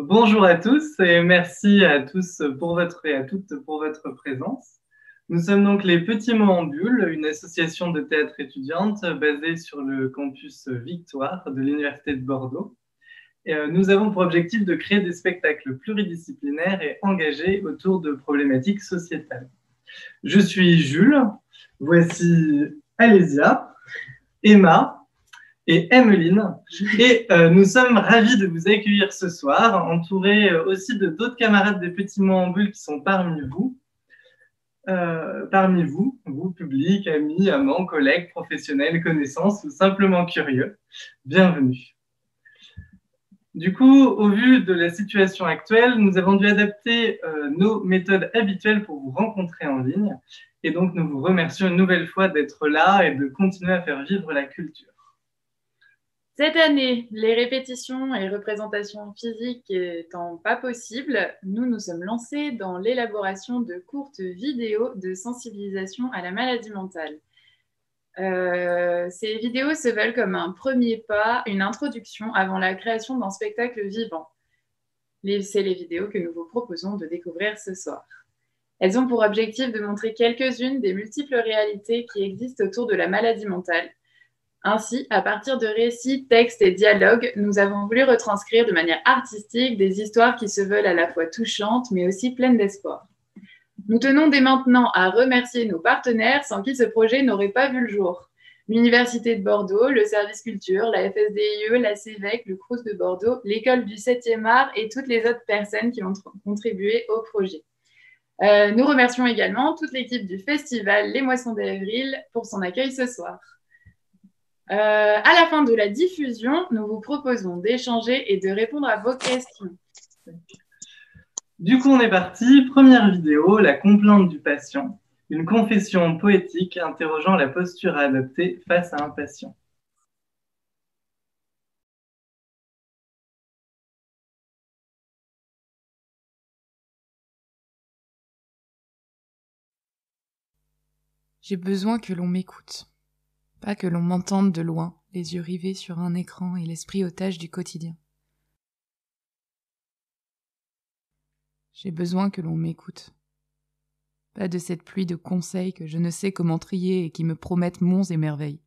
Bonjour à tous et merci à tous pour votre et à toutes pour votre présence. Nous sommes donc les Petits Mots en Bulle, une association de théâtre étudiante basée sur le campus Victoire de l'Université de Bordeaux. Nous avons pour objectif de créer des spectacles pluridisciplinaires et engagés autour de problématiques sociétales. Je suis Jules, voici Alésia, Emma, et Emmeline. Et nous sommes ravis de vous accueillir ce soir, entourés aussi de d'autres camarades des Petits Mots en Bulle qui sont parmi vous, vous, public, amis, amants, collègues, professionnels, connaissances ou simplement curieux. Bienvenue. Du coup, au vu de la situation actuelle, nous avons dû adapter nos méthodes habituelles pour vous rencontrer en ligne. Et donc, nous vous remercions une nouvelle fois d'être là et de continuer à faire vivre la culture. Cette année, les répétitions et représentations physiques étant pas possibles, nous nous sommes lancés dans l'élaboration de courtes vidéos de sensibilisation à la maladie mentale. Ces vidéos se veulent comme un premier pas, une introduction avant la création d'un spectacle vivant. C'est les vidéos que nous vous proposons de découvrir ce soir. Elles ont pour objectif de montrer quelques-unes des multiples réalités qui existent autour de la maladie mentale. Ainsi, à partir de récits, textes et dialogues, nous avons voulu retranscrire de manière artistique des histoires qui se veulent à la fois touchantes, mais aussi pleines d'espoir. Nous tenons dès maintenant à remercier nos partenaires sans qui ce projet n'aurait pas vu le jour. L'Université de Bordeaux, le Service Culture, la FSDIE, la CEVEC, le Crous de Bordeaux, l'École du 7e art et toutes les autres personnes qui ont contribué au projet. Nous remercions également toute l'équipe du festival Les Moissons d'Avril pour son accueil ce soir. À la fin de la diffusion, nous vous proposons d'échanger et de répondre à vos questions. Du coup, on est parti. Première vidéo, la complainte du patient. Une confession poétique interrogeant la posture à adopter face à un patient. J'ai besoin que l'on m'écoute, pas que l'on m'entende de loin, les yeux rivés sur un écran et l'esprit otage du quotidien. J'ai besoin que l'on m'écoute, pas de cette pluie de conseils que je ne sais comment trier et qui me promettent monts et merveilles.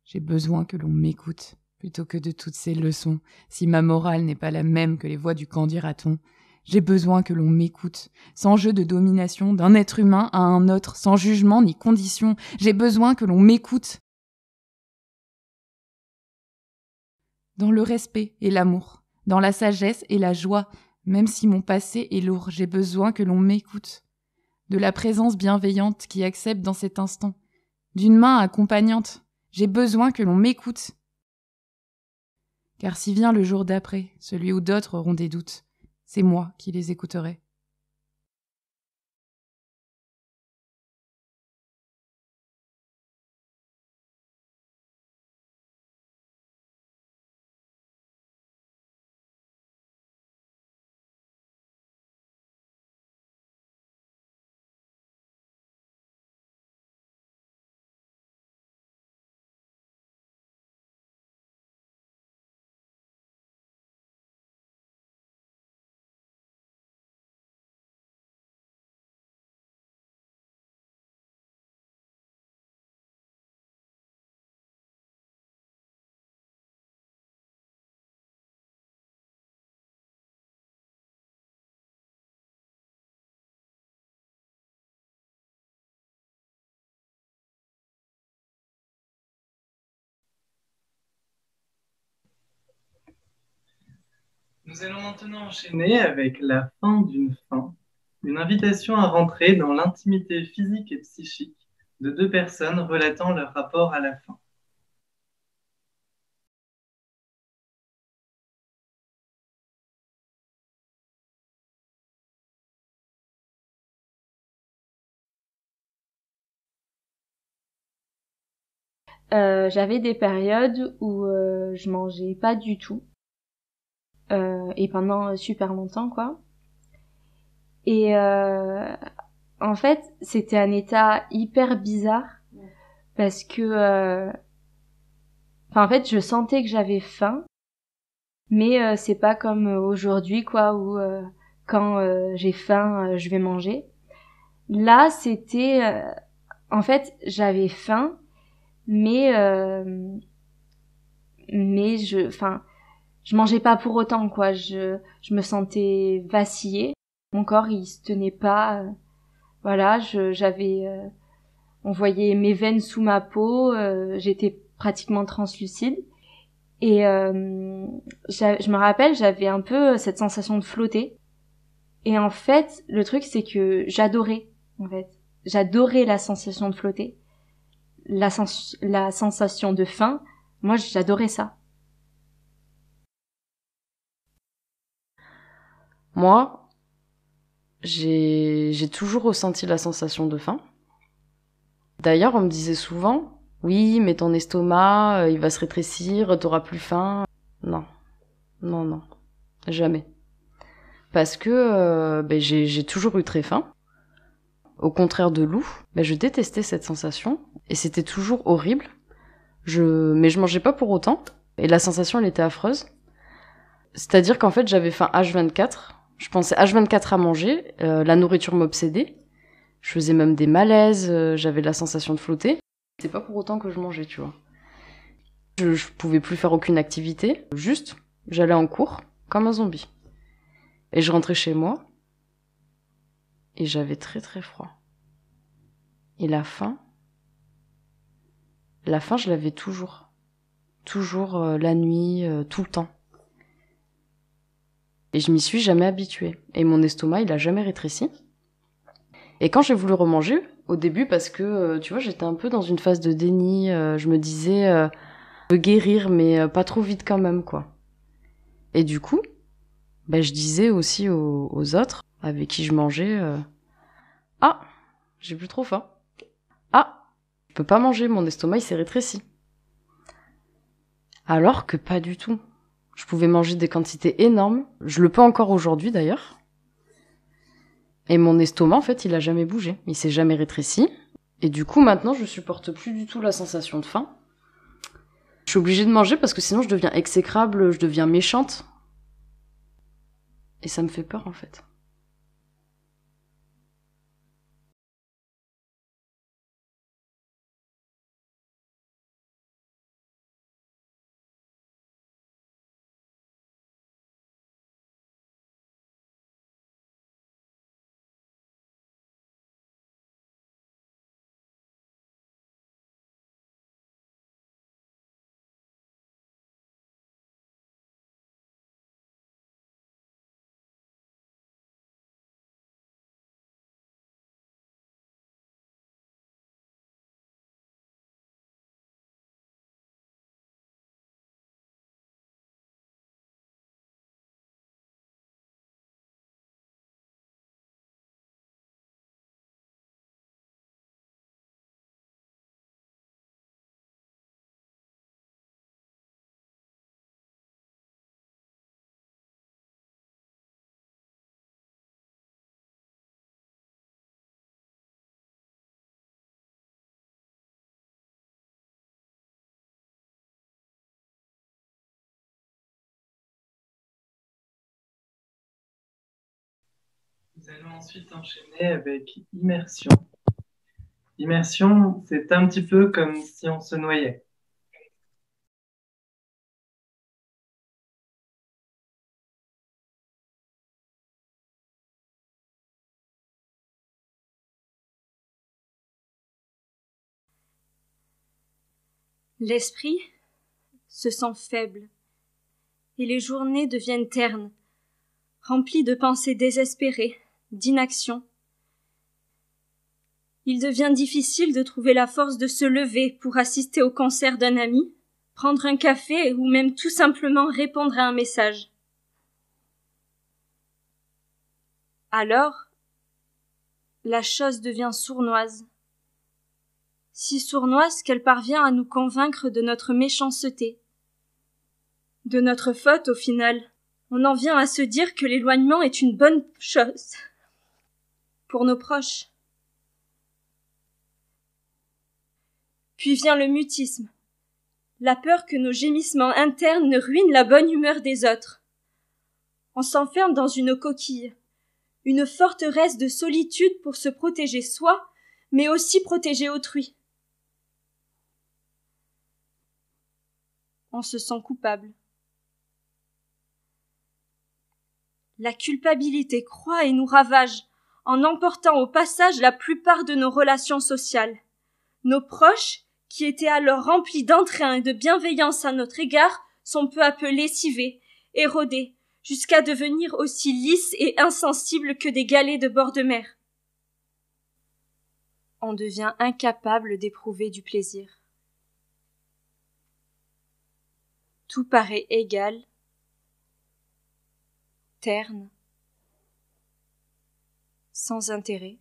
J'ai besoin que l'on m'écoute, plutôt que de toutes ces leçons, si ma morale n'est pas la même que les voix du qu'en dira-t-on. J'ai besoin que l'on m'écoute, sans jeu de domination d'un être humain à un autre, sans jugement ni condition. J'ai besoin que l'on m'écoute. Dans le respect et l'amour, dans la sagesse et la joie, même si mon passé est lourd, j'ai besoin que l'on m'écoute. De la présence bienveillante qui accepte dans cet instant, d'une main accompagnante, j'ai besoin que l'on m'écoute. Car si vient le jour d'après, celui où d'autres auront des doutes, c'est moi qui les écouterai. Nous allons maintenant enchaîner avec la fin d'une fin, une invitation à rentrer dans l'intimité physique et psychique de deux personnes relatant leur rapport à la fin. J'avais des périodes où je mangeais pas du tout et pendant super longtemps quoi. Et en fait, c'était un état hyper bizarre parce que Enfin, en fait, je sentais que j'avais faim, mais c'est pas comme aujourd'hui, quoi, où quand j'ai faim, je vais manger. Là, c'était... en fait, j'avais faim, mais je mangeais pas pour autant, quoi. Je me sentais vaciller. Mon corps, il se tenait pas. Voilà, on voyait mes veines sous ma peau. J'étais pratiquement translucide. Et je me rappelle, j'avais un peu cette sensation de flotter. Et en fait, le truc, c'est que j'adorais, en fait. J'adorais la sensation de flotter. La sensation de faim. Moi, j'adorais ça. Moi, j'ai toujours ressenti la sensation de faim. D'ailleurs, on me disait souvent, oui, mais ton estomac, il va se rétrécir, t'auras plus faim. Non, non, non, jamais. Parce que j'ai toujours eu très faim. Au contraire de Lou, je détestais cette sensation et c'était toujours horrible. Mais je mangeais pas pour autant et la sensation elle était affreuse. C'est-à-dire qu'en fait j'avais faim H24. Je pensais H24 à manger, la nourriture m'obsédait. Je faisais même des malaises, j'avais la sensation de flotter. C'est pas pour autant que je mangeais, tu vois. Je pouvais plus faire aucune activité, juste j'allais en cours comme un zombie. Et je rentrais chez moi et j'avais très très froid. Et la faim, je l'avais toujours. Toujours la nuit, tout le temps. Et je m'y suis jamais habituée. Et mon estomac, il a jamais rétréci. Et quand j'ai voulu remanger, au début, parce que, tu vois, j'étais un peu dans une phase de déni, je me disais, je veux guérir, mais pas trop vite quand même, quoi. Et du coup, je disais aussi aux autres, avec qui je mangeais, ah, j'ai plus trop faim. Ah, je peux pas manger, mon estomac, il s'est rétréci. Alors que pas du tout. Je pouvais manger des quantités énormes. Je le peux encore aujourd'hui, d'ailleurs. Et mon estomac, en fait, il a jamais bougé. Il s'est jamais rétréci. Et du coup, maintenant, je supporte plus du tout la sensation de faim. Je suis obligée de manger parce que sinon je deviens exécrable, je deviens méchante. Et ça me fait peur, en fait. Nous allons ensuite enchaîner avec immersion. Immersion, c'est un petit peu comme si on se noyait. L'esprit se sent faible, et les journées deviennent ternes, remplies de pensées désespérées, d'inaction. Il devient difficile de trouver la force de se lever pour assister au concert d'un ami, prendre un café ou même tout simplement répondre à un message. Alors, la chose devient sournoise. Si sournoise qu'elle parvient à nous convaincre de notre méchanceté. De notre faute, au final. On en vient à se dire que l'éloignement est une bonne chose. Pour nos proches. Puis vient le mutisme. la peur que nos gémissements internes ne ruinent la bonne humeur des autres. On s'enferme dans une coquille, une forteresse de solitude pour se protéger soi, mais aussi protéger autrui. On se sent coupable. La culpabilité croît et nous ravage, en emportant au passage la plupart de nos relations sociales. Nos proches, qui étaient alors remplis d'entrain et de bienveillance à notre égard, sont peu à peu lessivés, érodés, jusqu'à devenir aussi lisses et insensibles que des galets de bord de mer. On devient incapable d'éprouver du plaisir. Tout paraît égal, terne, sans intérêt.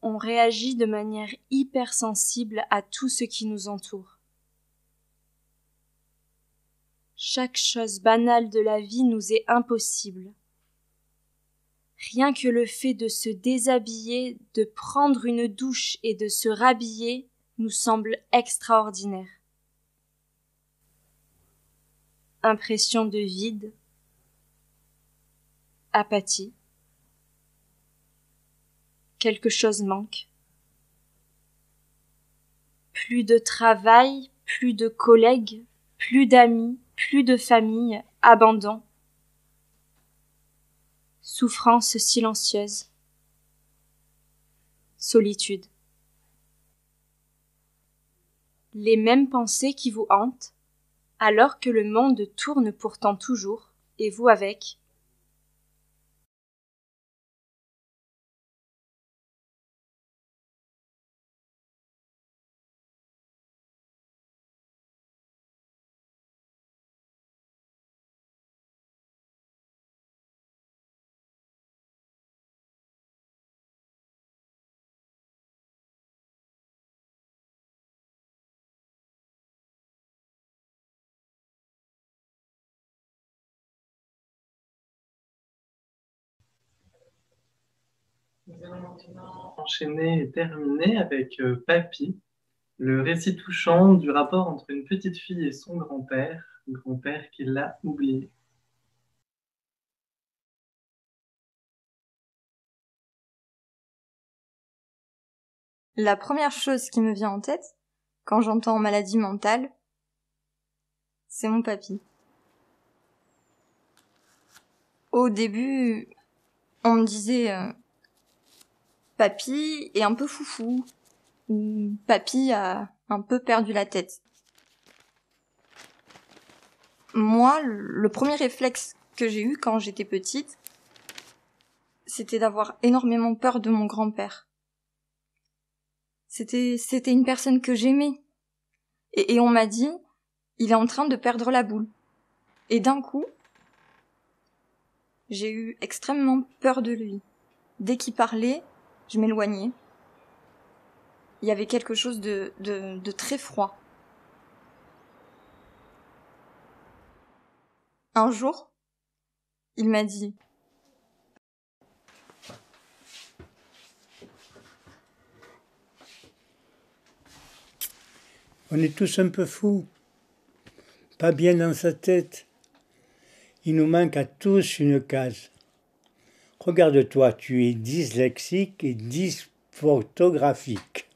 On réagit de manière hypersensible à tout ce qui nous entoure. Chaque chose banale de la vie nous est impossible. Rien que le fait de se déshabiller, de prendre une douche et de se rhabiller nous semble extraordinaire. Impression de vide, apathie. Quelque chose manque. Plus de travail, plus de collègues, plus d'amis, plus de famille, abandon. Souffrance silencieuse. Solitude. Les mêmes pensées qui vous hantent, alors que le monde tourne pourtant toujours, et vous avec. Nous allons maintenant enchaîner et terminer avec Papy, le récit touchant du rapport entre une petite fille et son grand-père qui l'a oublié. La première chose qui me vient en tête, quand j'entends maladie mentale, c'est mon papy. Au début, on me disait papy est un peu foufou, ou papy a un peu perdu la tête. Moi, le premier réflexe que j'ai eu quand j'étais petite, c'était d'avoir énormément peur de mon grand-père. C'était une personne que j'aimais. Et on m'a dit, il est en train de perdre la boule. Et d'un coup, j'ai eu extrêmement peur de lui. Dès qu'il parlait, je m'éloignais. Il y avait quelque chose de très froid. Un jour, il m'a dit: on est tous un peu fous, pas bien dans sa tête. Il nous manque à tous une case. Regarde-toi, tu es dyslexique et dysorthographique.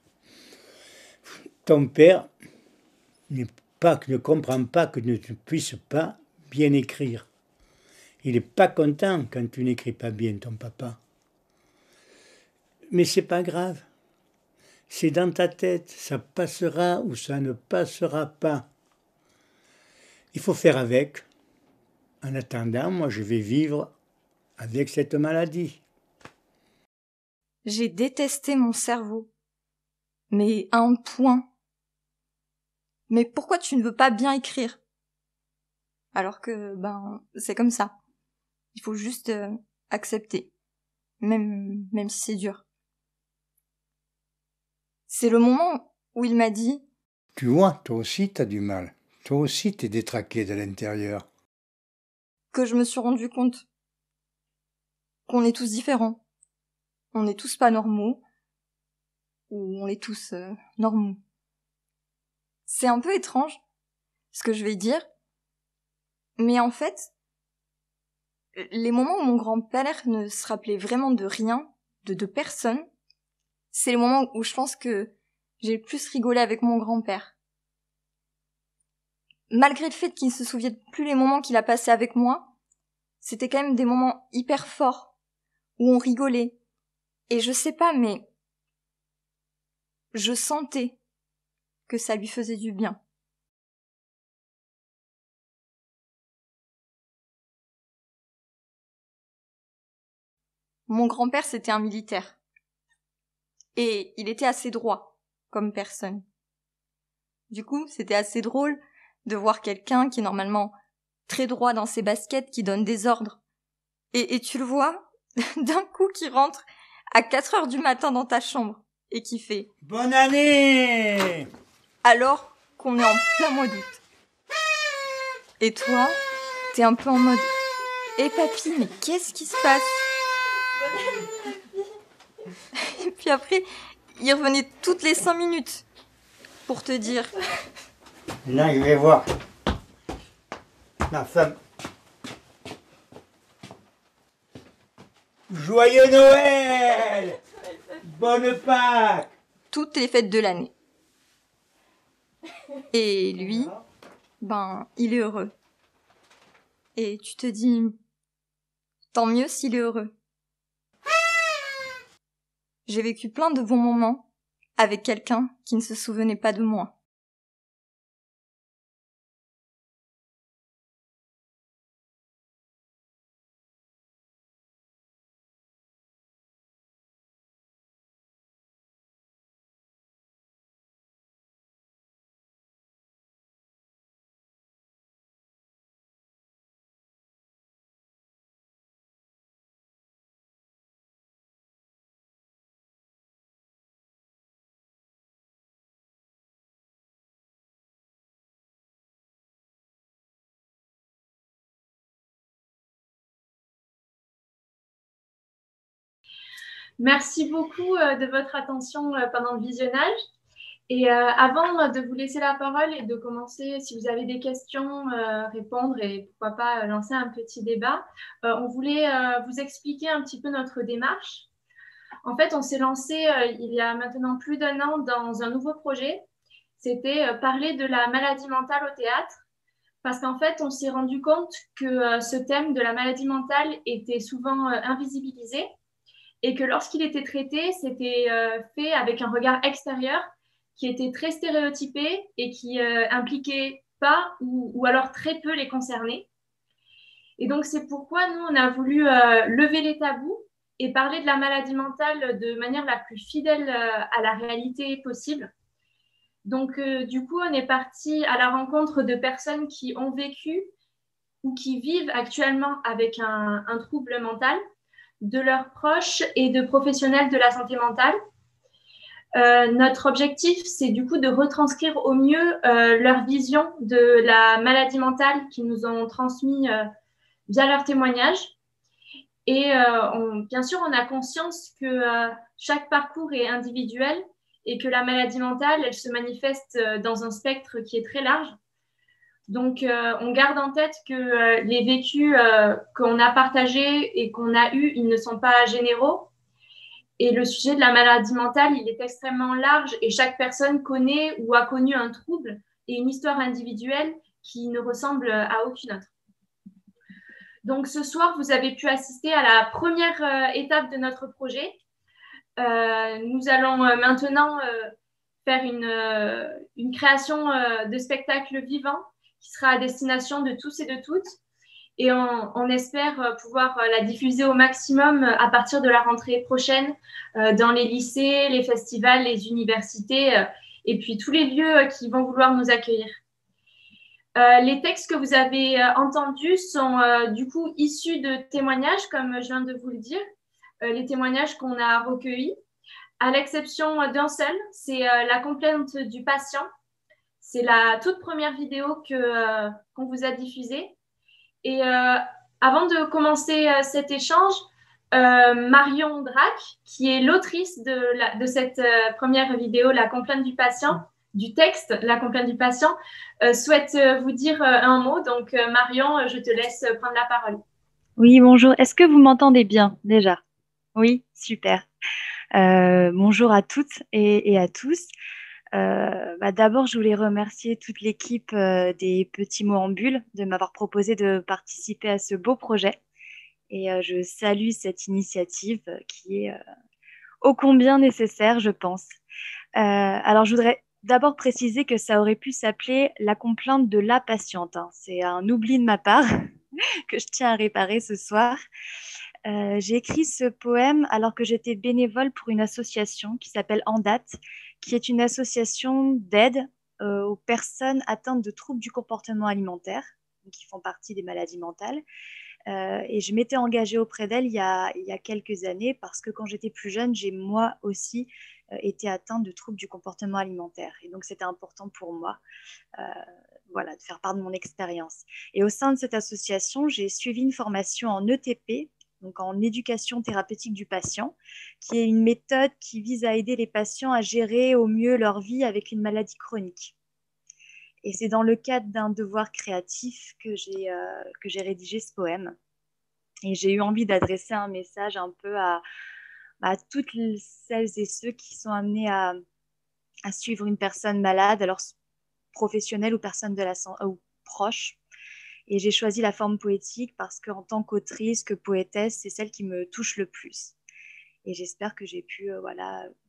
Ton père ne comprend pas que tu ne puisses pas bien écrire. Il n'est pas content quand tu n'écris pas bien, ton papa. Mais c'est pas grave. C'est dans ta tête, ça passera ou ça ne passera pas. Il faut faire avec. En attendant, moi je vais vivre avec cette maladie. J'ai détesté mon cerveau. Mais à un point. Mais pourquoi tu ne veux pas bien écrire? Alors que, c'est comme ça. Il faut juste accepter. Même si c'est dur. C'est le moment où il m'a dit: tu vois, toi aussi t'as du mal. Toi aussi t'es détraqué de l'intérieur. Que je me suis rendu compte qu'on est tous différents. On n'est tous pas normaux. Ou on est tous normaux. C'est un peu étrange, ce que je vais dire, mais en fait, les moments où mon grand-père ne se rappelait vraiment de rien, de personne, c'est les moments où je pense que j'ai le plus rigolé avec mon grand-père. Malgré le fait qu'il ne se souvienne plus les moments qu'il a passés avec moi, c'était quand même des moments hyper forts, où on rigolait. Et je sais pas, mais je sentais que ça lui faisait du bien. Mon grand-père, c'était un militaire. Et il était assez droit, comme personne. Du coup, c'était assez drôle de voir quelqu'un qui est normalement très droit dans ses baskets, qui donne des ordres. Et tu le vois, d'un coup, qui rentre à 4 heures du matin dans ta chambre et qui fait « Bonne année !» alors qu'on est en plein mois d'août. Et toi, t'es un peu en mode « Eh papy, mais qu'est-ce qui se passe ?» Et puis après, il revenait toutes les 5 minutes pour te dire « Là, je vais voir ma femme. Joyeux Noël! Bonne Pâques! » toutes les fêtes de l'année. Et lui, il est heureux. Et tu te dis, tant mieux s'il est heureux. J'ai vécu plein de bons moments avec quelqu'un qui ne se souvenait pas de moi. Merci beaucoup de votre attention pendant le visionnage. Et avant de vous laisser la parole et de commencer, si vous avez des questions, répondre et pourquoi pas lancer un petit débat, on voulait vous expliquer un petit peu notre démarche. En fait, on s'est lancé il y a maintenant plus d'1 an dans un nouveau projet. C'était parler de la maladie mentale au théâtre. Parce qu'en fait, on s'est rendu compte que ce thème de la maladie mentale était souvent invisibilisé et que lorsqu'il était traité, c'était fait avec un regard extérieur qui était très stéréotypé et qui impliquait pas ou alors très peu les concernés. Et donc, c'est pourquoi nous, on a voulu lever les tabous et parler de la maladie mentale de manière la plus fidèle à la réalité possible. Donc, du coup, on est parti à la rencontre de personnes qui ont vécu ou qui vivent actuellement avec un trouble mental, de leurs proches et de professionnels de la santé mentale. Notre objectif, c'est du coup de retranscrire au mieux leur vision de la maladie mentale qu'ils nous ont transmis via leurs témoignages. Et bien sûr, on a conscience que chaque parcours est individuel et que la maladie mentale, elle se manifeste dans un spectre qui est très large. Donc, on garde en tête que les vécus qu'on a partagés et qu'on a eus, ils ne sont pas généraux. Et le sujet de la maladie mentale, il est extrêmement large et chaque personne connaît ou a connu un trouble et une histoire individuelle qui ne ressemble à aucune autre. Donc, ce soir, vous avez pu assister à la première étape de notre projet. Nous allons maintenant faire une création de spectacle vivant qui sera à destination de tous et de toutes. Et on espère pouvoir la diffuser au maximum à partir de la rentrée prochaine dans les lycées, les festivals, les universités et puis tous les lieux qui vont vouloir nous accueillir. Les textes que vous avez entendus sont du coup issus de témoignages, comme je viens de vous le dire, les témoignages qu'on a recueillis, à l'exception d'un seul, c'est la complainte du patient. C'est la toute première vidéo qu'on vous a diffusée. Et avant de commencer cet échange, Marion Drac, qui est l'autrice de cette première vidéo, La complainte du patient, du texte, la compagne du patient, souhaite vous dire un mot. Donc, Marion, je te laisse prendre la parole. Oui, bonjour. Est-ce que vous m'entendez bien déjà? Oui, super. Bonjour à toutes et à tous. D'abord, je voulais remercier toute l'équipe des Petits mots en bulle de m'avoir proposé de participer à ce beau projet. Et je salue cette initiative qui est ô combien nécessaire, je pense. Alors, je voudrais d'abord préciser que ça aurait pu s'appeler la complainte de la patiente, hein. C'est un oubli de ma part que je tiens à réparer ce soir. J'ai écrit ce poème alors que j'étais bénévole pour une association qui s'appelle Andat, qui est une association d'aide aux personnes atteintes de troubles du comportement alimentaire, qui font partie des maladies mentales. Et je m'étais engagée auprès d'elle il y a quelques années parce que quand j'étais plus jeune, j'ai moi aussi été atteinte de troubles du comportement alimentaire. Et donc, c'était important pour moi de faire part de mon expérience. Et au sein de cette association, j'ai suivi une formation en ETP, donc en éducation thérapeutique du patient, qui est une méthode qui vise à aider les patients à gérer au mieux leur vie avec une maladie chronique. Et c'est dans le cadre d'un devoir créatif que j'ai rédigé ce poème. Et j'ai eu envie d'adresser un message un peu à toutes celles et ceux qui sont amenés à suivre une personne malade, alors professionnelle ou personne de la santé ou proche. Et j'ai choisi la forme poétique parce qu'en tant qu'autrice, que poétesse, c'est celle qui me touche le plus. Et j'espère que j'ai pu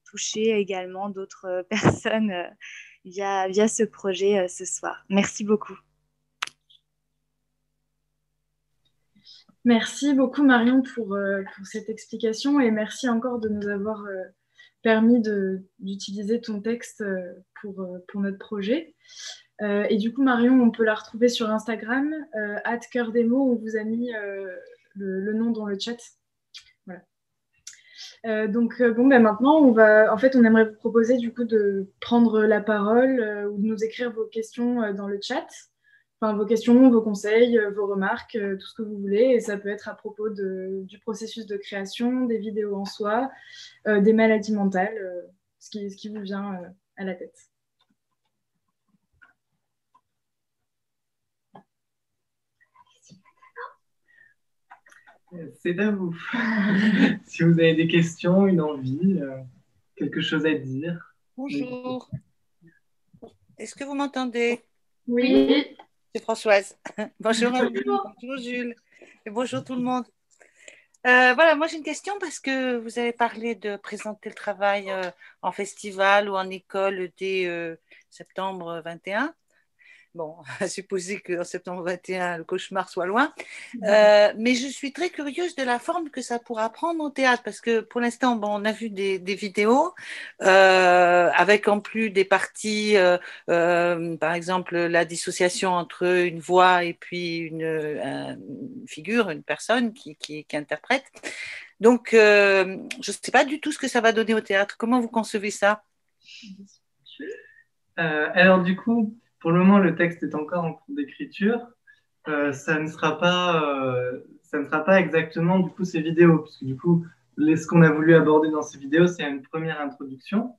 toucher également d'autres personnes via ce projet ce soir. Merci beaucoup. Merci beaucoup Marion pour cette explication et merci encore de nous avoir permis d'utiliser ton texte pour notre projet. Et du coup Marion, on peut la retrouver sur Instagram, @coeurdesmots, on vous a mis le nom dans le chat. Voilà. Maintenant, on aimerait vous proposer du coup de prendre la parole ou de nous écrire vos questions dans le chat. Enfin, vos questions, vos conseils, vos remarques, tout ce que vous voulez. Et ça peut être à propos du processus de création, des vidéos en soi, des maladies mentales, ce qui vous vient à la tête. C'est à vous. Si vous avez des questions, une envie, quelque chose à dire. Bonjour. Est-ce que vous m'entendez? Oui. C'est Françoise. Bonjour à vous. Bonjour Jules. Et bonjour tout le monde. Voilà, moi j'ai une question parce que vous avez parlé de présenter le travail en festival ou en école dès septembre 21. Bon, à supposer qu'en septembre 21, le cauchemar soit loin. Mais je suis très curieuse de la forme que ça pourra prendre au théâtre, parce que pour l'instant, on a vu des vidéos avec en plus des parties, par exemple la dissociation entre une voix et puis une figure, une personne qui interprète. Donc, je ne sais pas du tout ce que ça va donner au théâtre. Comment vous concevez ça? Alors du coup, pour le moment, le texte est encore en cours d'écriture. Ça ne sera pas exactement du coup ces vidéos, puisque du coup, ce qu'on a voulu aborder dans ces vidéos, c'est une première introduction.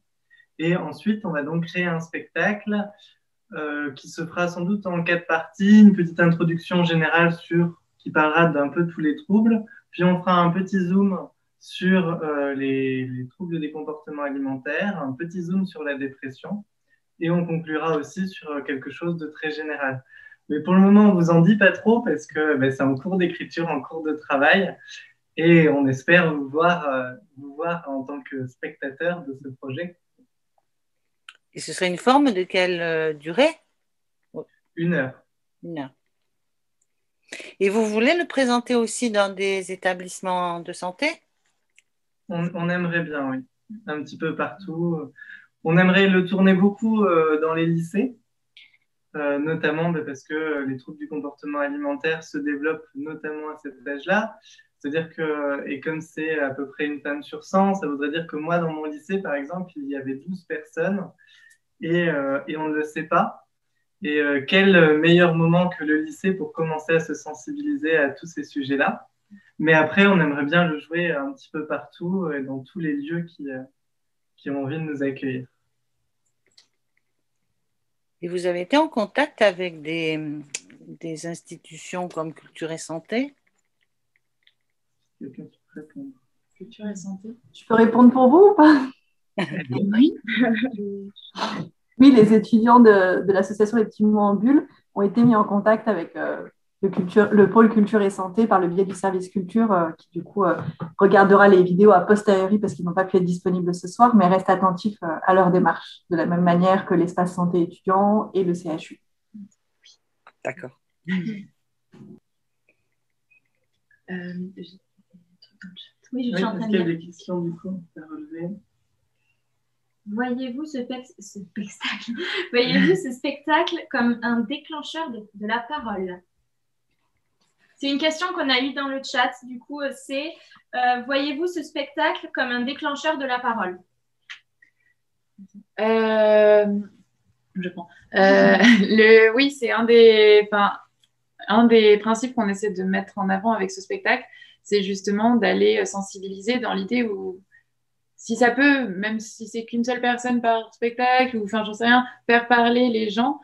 Et ensuite, on va donc créer un spectacle qui se fera sans doute en 4 parties. Une petite introduction générale qui parlera d'un peu tous les troubles. Puis on fera un petit zoom sur les troubles des comportements alimentaires, un petit zoom sur la dépression. Et on conclura aussi sur quelque chose de très général. Mais pour le moment, on ne vous en dit pas trop parce que c'est en cours d'écriture, en cours de travail. Et on espère vous voir en tant que spectateur de ce projet. Et ce serait une forme de quelle durée? 1 heure. 1 heure. Et vous voulez le présenter aussi dans des établissements de santé? On aimerait bien, oui. Un petit peu partout. On aimerait le tourner beaucoup dans les lycées, notamment parce que les troubles du comportement alimentaire se développent notamment à cet âge-là. C'est-à-dire que, et comme c'est à peu près une femme sur 100, ça voudrait dire que moi, dans mon lycée, par exemple, il y avait 12 personnes et on ne le sait pas. Et quel meilleur moment que le lycée pour commencer à se sensibiliser à tous ces sujets-là. Mais après, on aimerait bien le jouer un petit peu partout, dans tous les lieux qui ont envie de nous accueillir. Et vous avez été en contact avec des institutions comme Culture et Santé? Quelqu'un qui peut répondre. Culture et santé. Je peux répondre pour vous ou pas? Oui. Oui, les étudiants de l'association Les Petits Mots en Bulle ont été mis en contact avec le pôle culture et santé par le biais du service culture qui du coup regardera les vidéos a posteriori parce qu'ils n'ont pas pu être disponibles ce soir, mais reste attentif à leur démarche, de la même manière que l'espace santé étudiant et le CHU. D'accord. Oui, je suis en train est-ce de qu'il y a lire. des questions du coup à relever? Voyez-vous ce spectacle Voyez-vous ce spectacle comme un déclencheur de la parole? C'est une question qu'on a eue dans le chat. Du coup, c'est voyez-vous ce spectacle comme un déclencheur de la parole? Je prends. Oui, c'est un des principes qu'on essaie de mettre en avant avec ce spectacle, c'est justement d'aller sensibiliser dans l'idée où, si ça peut, même si c'est qu'une seule personne par spectacle, ou enfin, j'en sais rien, faire parler les gens,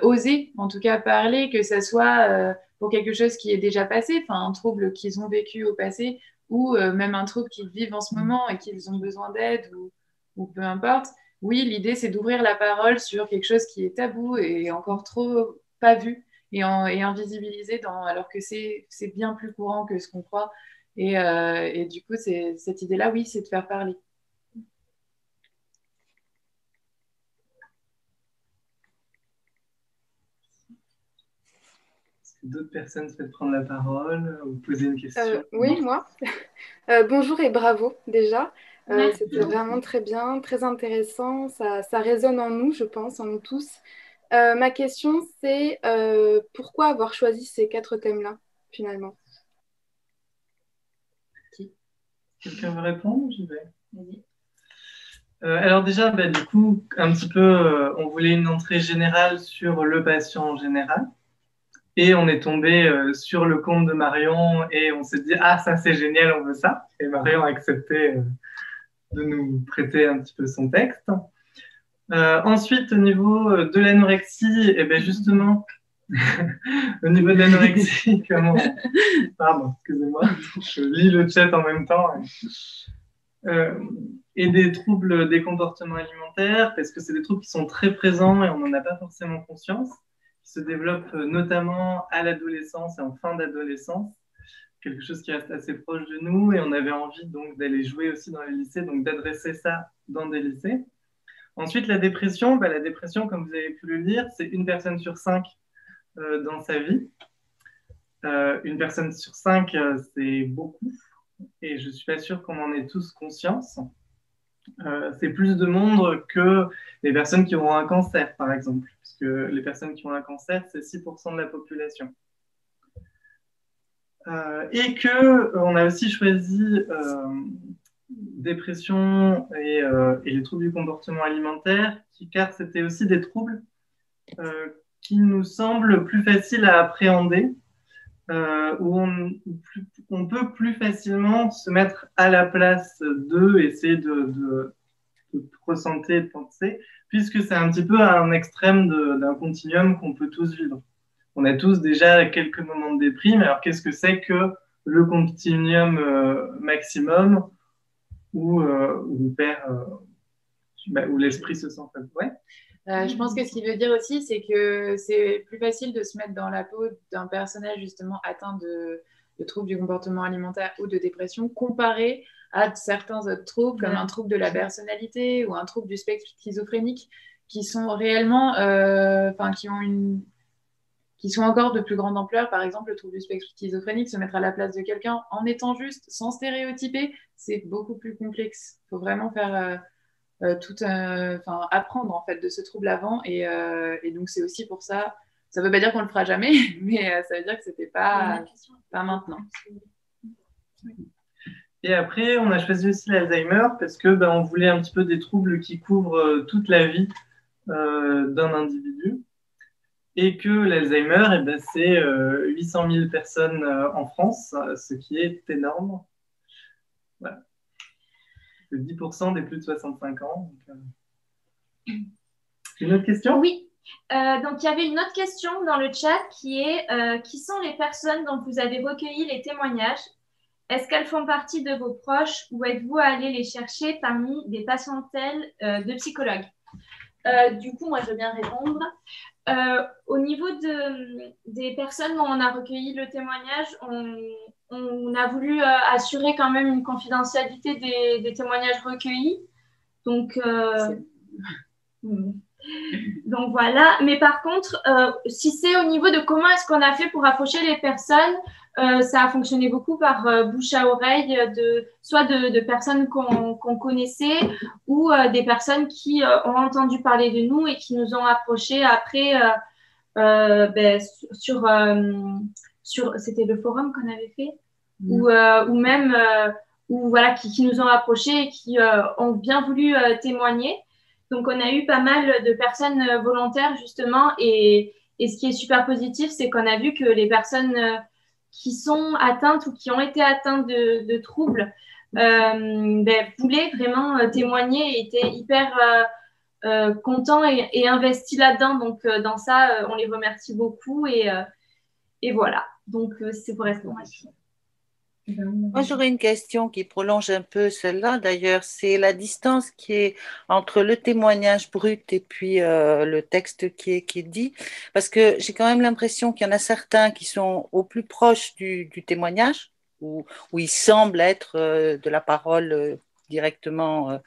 oser en tout cas parler, que ça soit pour quelque chose qui est déjà passé, enfin un trouble qu'ils ont vécu au passé, ou même un trouble qu'ils vivent en ce moment et qu'ils ont besoin d'aide, ou peu importe. Oui, l'idée, c'est d'ouvrir la parole sur quelque chose qui est tabou et encore trop pas vu et invisibilisé, alors que c'est bien plus courant que ce qu'on croit. Et du coup, cette idée-là, oui, c'est de faire parler. Est-ce que d'autres personnes souhaitent prendre la parole ou poser une question? Oui, moi. Bonjour et bravo déjà. Merci. C'était vraiment très bien, très intéressant. Ça résonne en nous, je pense, en nous tous. Ma question, c'est pourquoi avoir choisi ces 4 thèmes-là, finalement? Quelqu'un veut répondre? J'y vais. Vas-y. Alors déjà, du coup, un petit peu, on voulait une entrée générale sur le patient en général. Et on est tombé sur le compte de Marion et on s'est dit « Ah, ça c'est génial, on veut ça ». Et Marion a accepté de nous prêter un petit peu son texte. Ensuite, au niveau de l'anorexie, et bien justement, au niveau de l'anorexie, comment... Pardon, excusez-moi, je lis le chat en même temps. Et des troubles des comportements alimentaires, parce que c'est des troubles qui sont très présents et on n'en a pas forcément conscience, qui se développent notamment à l'adolescence et en fin d'adolescence, quelque chose qui reste assez proche de nous, et on avait envie donc d'aller jouer aussi dans les lycées, donc d'adresser ça dans des lycées. Ensuite, la dépression, comme vous avez pu le lire, c'est 1 personne sur 5 dans sa vie. 1 personne sur 5, c'est beaucoup, et je ne suis pas sûre qu'on en ait tous conscience. C'est plus de monde que les personnes qui auront un cancer, par exemple, puisque les personnes qui ont un cancer, c'est 6% de la population. Et qu'on a aussi choisi dépression et les troubles du comportement alimentaire, car c'était aussi des troubles qui nous semblent plus faciles à appréhender, où on peut plus facilement se mettre à la place d'eux, essayer de ressentir, de penser, puisque c'est un petit peu à un extrême d'un continuum qu'on peut tous vivre. On a tous déjà quelques moments de déprime, alors qu'est-ce que c'est que le continuum maximum où l'esprit se sent faible? Ouais. Je pense que ce qu'il veut dire aussi, c'est que c'est plus facile de se mettre dans la peau d'un personnage justement atteint de troubles du comportement alimentaire ou de dépression, comparé à certains autres troubles, comme un trouble de la personnalité ou un trouble du spectre schizophrénique, qui sont réellement, qui sont encore de plus grande ampleur. Par exemple, le trouble du spectre schizophrénique, se mettre à la place de quelqu'un en étant juste, sans stéréotyper, c'est beaucoup plus complexe. Il faut vraiment faire... apprendre en fait de ce trouble avant, et donc c'est aussi pour ça. Ça veut pas dire qu'on le fera jamais, mais ça veut dire que c'était pas maintenant. Et après, on a choisi aussi l'Alzheimer parce que on voulait un petit peu des troubles qui couvrent toute la vie d'un individu, et que l'Alzheimer, c'est 800 000 personnes en France, ce qui est énorme. Voilà. 10% des plus de 65 ans. Donc, une autre question? Oui. Donc, il y avait une autre question dans le chat qui est qui sont les personnes dont vous avez recueilli les témoignages? Est-ce qu'elles font partie de vos proches ou êtes-vous allé les chercher parmi des patientèles de psychologues? Du coup, moi, je veux bien répondre. Au niveau des personnes dont on a recueilli le témoignage, on a voulu assurer quand même une confidentialité des témoignages recueillis. Donc, donc voilà. Mais par contre, si c'est au niveau de comment est-ce qu'on a fait pour approcher les personnes, ça a fonctionné beaucoup par bouche à oreille, soit de personnes qu'on connaissait ou des personnes qui ont entendu parler de nous et qui nous ont approchés après sur c'était le forum qu'on avait fait ou même ou voilà qui nous ont approchés et qui ont bien voulu témoigner. Donc on a eu pas mal de personnes volontaires justement et ce qui est super positif, c'est qu'on a vu que les personnes qui sont atteintes ou qui ont été atteintes de troubles voulaient vraiment témoigner et étaient hyper contents et investis là-dedans. Donc dans ça, on les remercie beaucoup et voilà. Donc c'est pour répondre à ça. Moi, j'aurais une question qui prolonge un peu celle-là, d'ailleurs. C'est la distance qui est entre le témoignage brut et puis le texte qui est dit. Parce que j'ai quand même l'impression qu'il y en a certains qui sont au plus proche du témoignage, où il semble être de la parole directement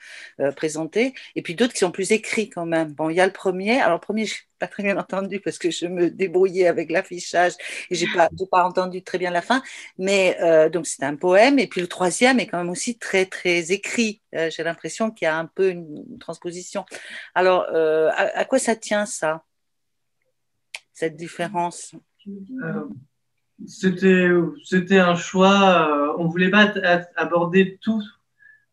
présenté, et puis d'autres qui sont plus écrits quand même. Bon, il y a le premier. Alors, le premier, je n'ai pas très bien entendu parce que je me débrouillais avec l'affichage et je n'ai pas entendu très bien la fin. Mais donc, c'est un poème. Et puis, le troisième est quand même aussi très, très écrit. J'ai l'impression qu'il y a un peu une transposition. Alors, à quoi ça tient, ça, cette différence? C'était un choix. On ne voulait pas aborder tous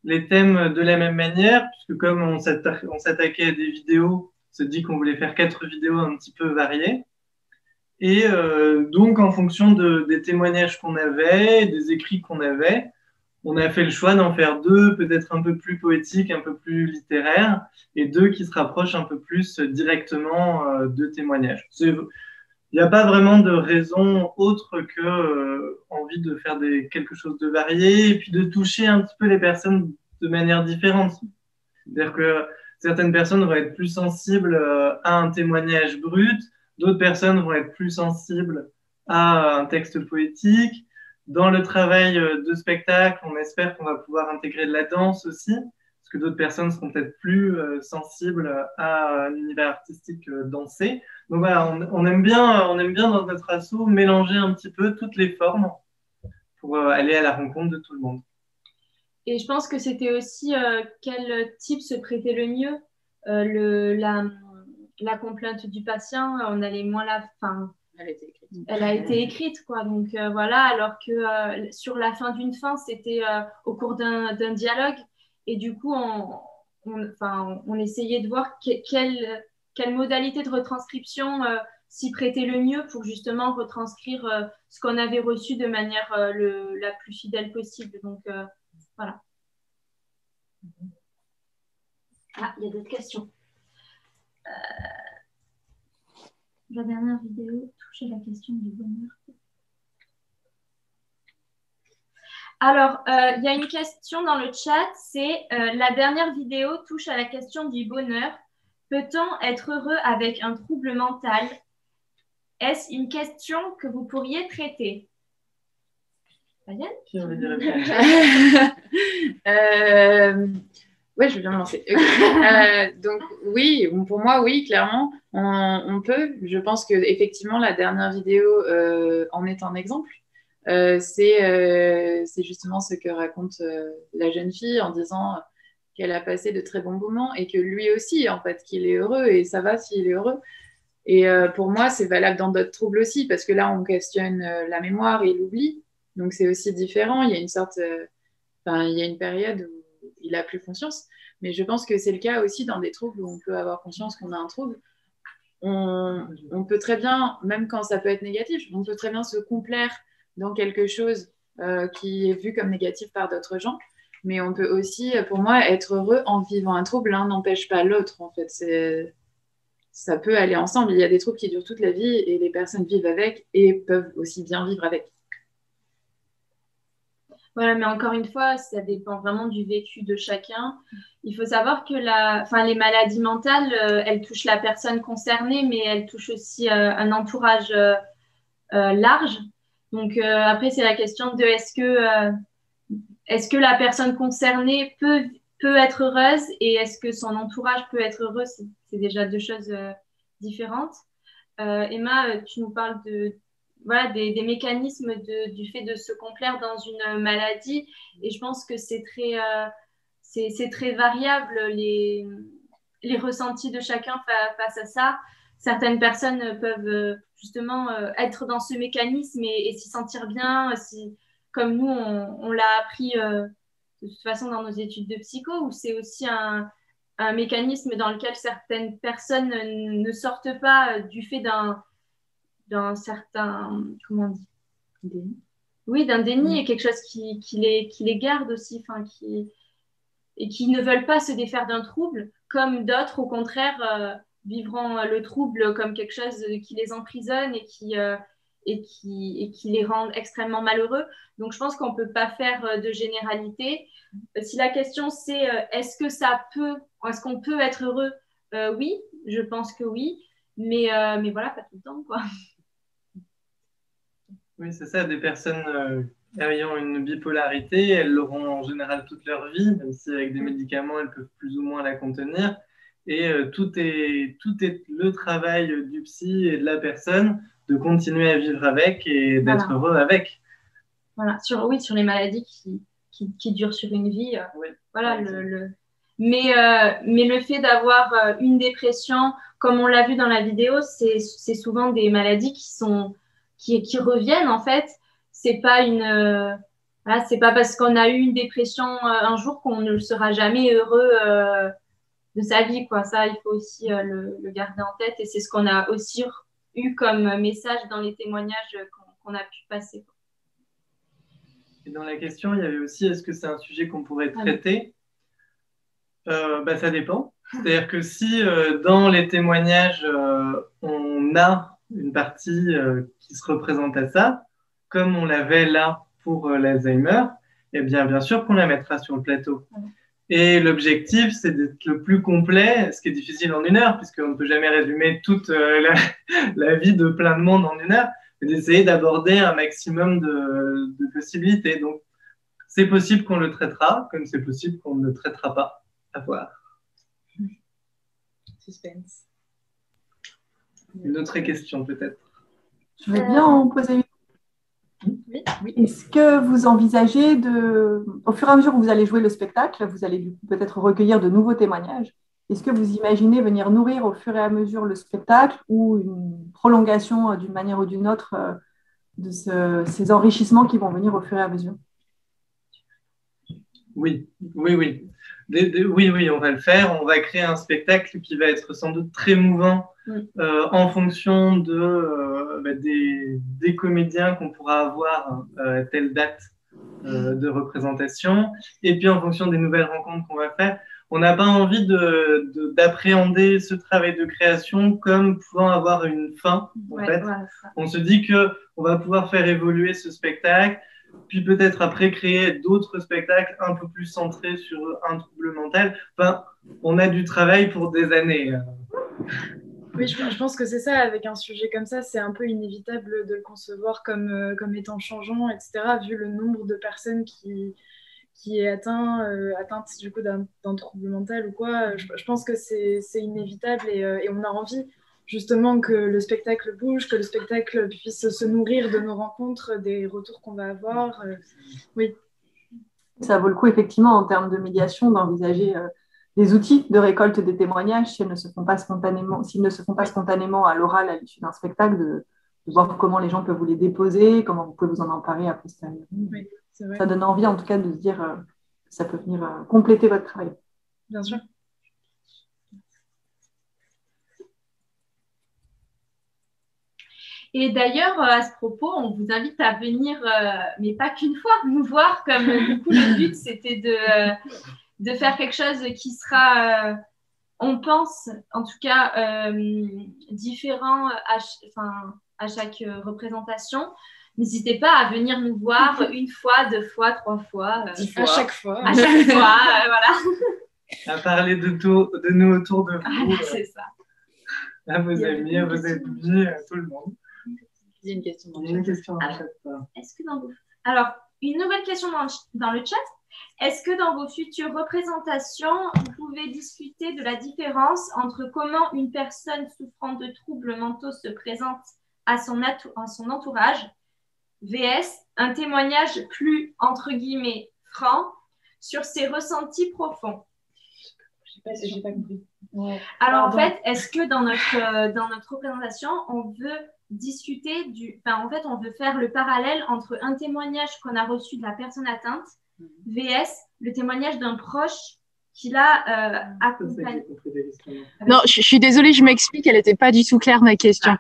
les thèmes de la même manière, puisque comme on s'attaquait à des vidéos, on s'est dit qu'on voulait faire 4 vidéos un petit peu variées. Et donc, en fonction des témoignages qu'on avait, des écrits qu'on avait, on a fait le choix d'en faire 2, peut-être un peu plus poétiques, un peu plus littéraires, et 2 qui se rapprochent un peu plus directement de témoignages. Il n'y a pas vraiment de raison autre que envie de faire quelque chose de varié et puis de toucher un petit peu les personnes de manière différente. C'est-à-dire que certaines personnes vont être plus sensibles à un témoignage brut, d'autres personnes vont être plus sensibles à un texte poétique. Dans le travail de spectacle, on espère qu'on va pouvoir intégrer de la danse aussi, parce que d'autres personnes seront peut-être plus sensibles à un univers artistique dansé. Donc voilà, on aime bien dans notre asso mélanger un petit peu toutes les formes pour aller à la rencontre de tout le monde. Et je pense que c'était aussi quel type se prêtait le mieux. La complainte du patient, on allait moins la fin. Elle a été écrite, quoi. Donc voilà, alors que sur la fin d'une fin, c'était au cours d'un dialogue. Et du coup, on essayait de voir quelle modalité de retranscription s'y prêtait le mieux pour justement retranscrire ce qu'on avait reçu de manière la plus fidèle possible. Donc voilà. Ah, il y a d'autres questions. La dernière vidéo touchait la question du bonheur. Alors, il y a une question dans le chat, c'est la dernière vidéo touche à la question du bonheur. Peut-on être heureux avec un trouble mental? Est-ce une question que vous pourriez traiter? Fabienne? Qui avait des Oui, je veux bien me lancer. Donc oui, pour moi, oui, clairement, on peut. Je pense que effectivement, la dernière vidéo en est un exemple. C'est justement ce que raconte la jeune fille en disant qu'elle a passé de très bons moments et que lui aussi, en fait, qu'il est heureux et ça va s'il est heureux. Et pour moi, c'est valable dans d'autres troubles aussi parce que là, on questionne la mémoire et l'oubli. Donc c'est aussi différent. Il y a une sorte, il y a une période où il n'a plus conscience. Mais je pense que c'est le cas aussi dans des troubles où on peut avoir conscience qu'on a un trouble. On peut très bien, même quand ça peut être négatif, on peut très bien se complaire dans quelque chose qui est vu comme négatif par d'autres gens. Mais on peut aussi, pour moi, être heureux en vivant un trouble. L'un n'empêche pas l'autre, en fait. ça peut aller ensemble. Il y a des troubles qui durent toute la vie et les personnes vivent avec et peuvent aussi bien vivre avec. Voilà, mais encore une fois, ça dépend vraiment du vécu de chacun. Il faut savoir que les maladies mentales, elles touchent la personne concernée, mais elles touchent aussi un entourage large. Donc après, c'est la question de est-ce que la personne concernée peut être heureuse et est-ce que son entourage peut être heureux? C'est déjà deux choses différentes. Emma, tu nous parles des mécanismes du fait de se complaire dans une maladie et je pense que c'est très variable les ressentis de chacun face à ça. Certaines personnes peuvent justement être dans ce mécanisme et s'y sentir bien, comme nous, on l'a appris de toute façon dans nos études de psycho, où c'est aussi un mécanisme dans lequel certaines personnes ne sortent pas du fait d'un certain, comment on dit, déni. Oui, d'un déni et quelque chose qui les garde aussi, et qui ne veulent pas se défaire d'un trouble, comme d'autres, au contraire, vivront le trouble comme quelque chose qui les emprisonne et qui les rend extrêmement malheureux. Donc, je pense qu'on ne peut pas faire de généralité. Si la question, c'est est-ce qu'on peut être heureux? Oui, je pense que oui, mais voilà, pas tout le temps, quoi. Oui, c'est ça, des personnes ayant une bipolarité, elles l'auront en général toute leur vie, même si avec des médicaments, elles peuvent plus ou moins la contenir. Et tout est le travail du psy et de la personne de continuer à vivre avec et d'être heureux avec. Voilà, sur les maladies qui durent sur une vie. Oui, voilà, mais le fait d'avoir une dépression, comme on l'a vu dans la vidéo, c'est souvent des maladies qui reviennent en fait. C'est pas c'est pas parce qu'on a eu une dépression un jour qu'on ne sera jamais heureux de sa vie, quoi. Ça, il faut aussi le garder en tête et c'est ce qu'on a aussi eu comme message dans les témoignages qu'on a pu passer, quoi. Et dans la question, il y avait aussi est-ce que c'est un sujet qu'on pourrait traiter? Ça dépend. C'est-à-dire que si dans les témoignages, on a une partie qui se représente à ça, comme on l'avait là pour l'Alzheimer, eh bien sûr qu'on la mettra sur le plateau. Et l'objectif, c'est d'être le plus complet, ce qui est difficile en 1 heure, puisqu'on ne peut jamais résumer toute la vie de plein de monde en 1 heure, mais d'essayer d'aborder un maximum de possibilités. Donc, c'est possible qu'on le traitera, comme c'est possible qu'on ne le traitera pas. À voir. Suspense. Une autre question, peut-être. Je vais bien en poser une. Oui. Est-ce que vous envisagez au fur et à mesure où vous allez jouer le spectacle, vous allez peut-être recueillir de nouveaux témoignages. Est-ce que vous imaginez venir nourrir au fur et à mesure le spectacle ou une prolongation d'une manière ou d'une autre de ces enrichissements qui vont venir au fur et à mesure? Oui. Oui, on va le faire. On va créer un spectacle qui va être sans doute très mouvant en fonction des comédiens qu'on pourra avoir à telle date de représentation. Et puis en fonction des nouvelles rencontres qu'on va faire, on n'a pas envie d'appréhender ce travail de création comme pouvant avoir une fin. En fait. On se dit qu'on va pouvoir faire évoluer ce spectacle, puis peut-être après créer d'autres spectacles un peu plus centrés sur un trouble mental. Enfin, on a du travail pour des années. Oui, je pense que c'est ça, avec un sujet comme ça, c'est un peu inévitable de le concevoir comme étant changeant, etc., vu le nombre de personnes qui est atteinte du coup d'un trouble mental ou quoi. Je pense que c'est inévitable et on a envie justement que le spectacle bouge, que le spectacle puisse se nourrir de nos rencontres, des retours qu'on va avoir. Oui. Ça vaut le coup, effectivement, en termes de médiation, d'envisager des outils de récolte des témoignages s'ils ne se font pas spontanément à l'oral à l'issue d'un spectacle, de voir comment les gens peuvent vous les déposer, comment vous pouvez vous en emparer a posteriori. Oui, c'est vrai. Ça donne envie, en tout cas, de se dire que ça peut venir compléter votre travail. Bien sûr. Et d'ailleurs, à ce propos, on vous invite à venir, mais pas qu'une fois, nous voir, comme du coup le but c'était de faire quelque chose qui sera... on pense, en tout cas, différents à chaque représentation. N'hésitez pas à venir nous voir 1 fois, 2 fois, 3 fois, 10 fois. À chaque fois. À chaque fois, voilà. À parler de nous autour de vous, c'est ça. À vos amis, à vos ennemis, à tout le monde. Il y a une question dans le chat. Est-ce que Alors, une nouvelle question dans le chat. Est-ce que dans vos futures représentations, vous pouvez discuter de la différence entre comment une personne souffrant de troubles mentaux se présente à son entourage, vs un témoignage plus, entre guillemets, franc sur ses ressentis profonds? J'ai pas compris. Ouais. Alors, en fait, est-ce que dans notre représentation, on veut discuter en fait, on veut faire le parallèle entre un témoignage qu'on a reçu de la personne atteinte vs le témoignage d'un proche qui l'a accompagné. Non, je suis désolée, je m'explique, elle n'était pas du tout claire ma question.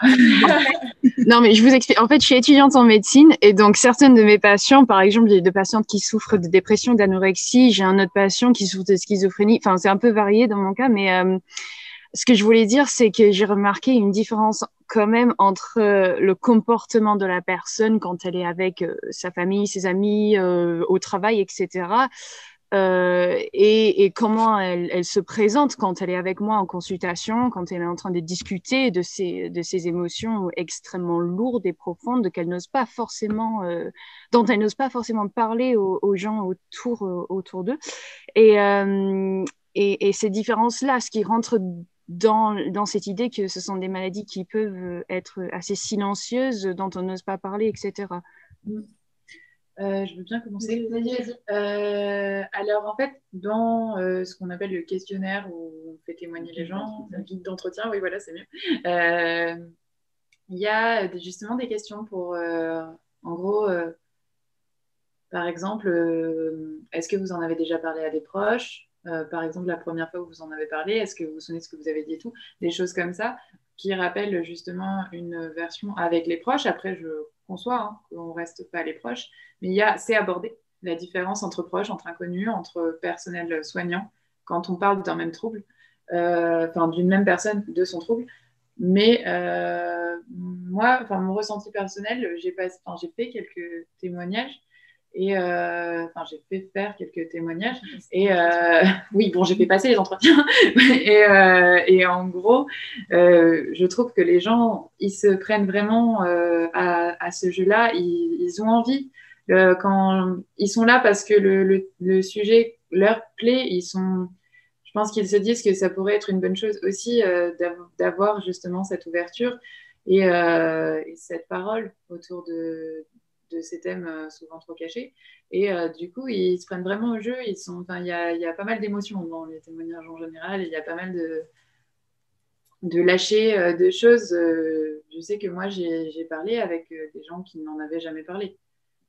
Non, mais je vous explique. En fait, je suis étudiante en médecine et donc certaines de mes patients, par exemple, j'ai 2 patientes qui souffrent de dépression, d'anorexie, j'ai un autre patient qui souffre de schizophrénie. Enfin, c'est un peu varié dans mon cas, mais ce que je voulais dire, c'est que j'ai remarqué une différence quand même entre le comportement de la personne quand elle est avec sa famille, ses amis, au travail, etc. Et comment elle se présente quand elle est avec moi en consultation, quand elle est en train de discuter de ses émotions extrêmement lourdes et profondes dont elle n'ose pas forcément parler aux gens autour d'eux. Et ces différences-là, ce qui rentre dans cette idée que ce sont des maladies qui peuvent être assez silencieuses, dont on n'ose pas parler, etc. Je veux bien commencer. Vas-y. Alors, en fait, dans ce qu'on appelle le questionnaire où on fait témoigner les gens, un guide d'entretien, oui, voilà, c'est mieux. Il y a justement des questions pour, en gros, par exemple, est-ce que vous en avez déjà parlé à des proches? Par exemple, la première fois où vous en avez parlé, est-ce que vous vous souvenez de ce que vous avez dit et tout? Des choses comme ça qui rappellent justement une version avec les proches. Après, je conçois qu'on ne reste pas les proches, mais c'est abordé la différence entre proches, entre inconnus, entre personnel soignant, quand on parle d'un même trouble, d'une même personne, de son trouble. Mais moi, mon ressenti personnel, j'ai fait quelques témoignages. Et j'ai fait faire quelques témoignages. Et oui, bon, j'ai fait passer les entretiens. et en gros, je trouve que les gens, ils se prennent vraiment à ce jeu-là. Ils ont envie. Quand ils sont là parce que le sujet leur plaît, je pense qu'ils se disent que ça pourrait être une bonne chose aussi d'avoir justement cette ouverture et cette parole autour de ces thèmes souvent trop cachés. Et du coup, ils se prennent vraiment au jeu. Il y a pas mal d'émotions dans les témoignages en général. Il y a pas mal de lâcher de choses. Je sais que moi, j'ai parlé avec des gens qui n'en avaient jamais parlé.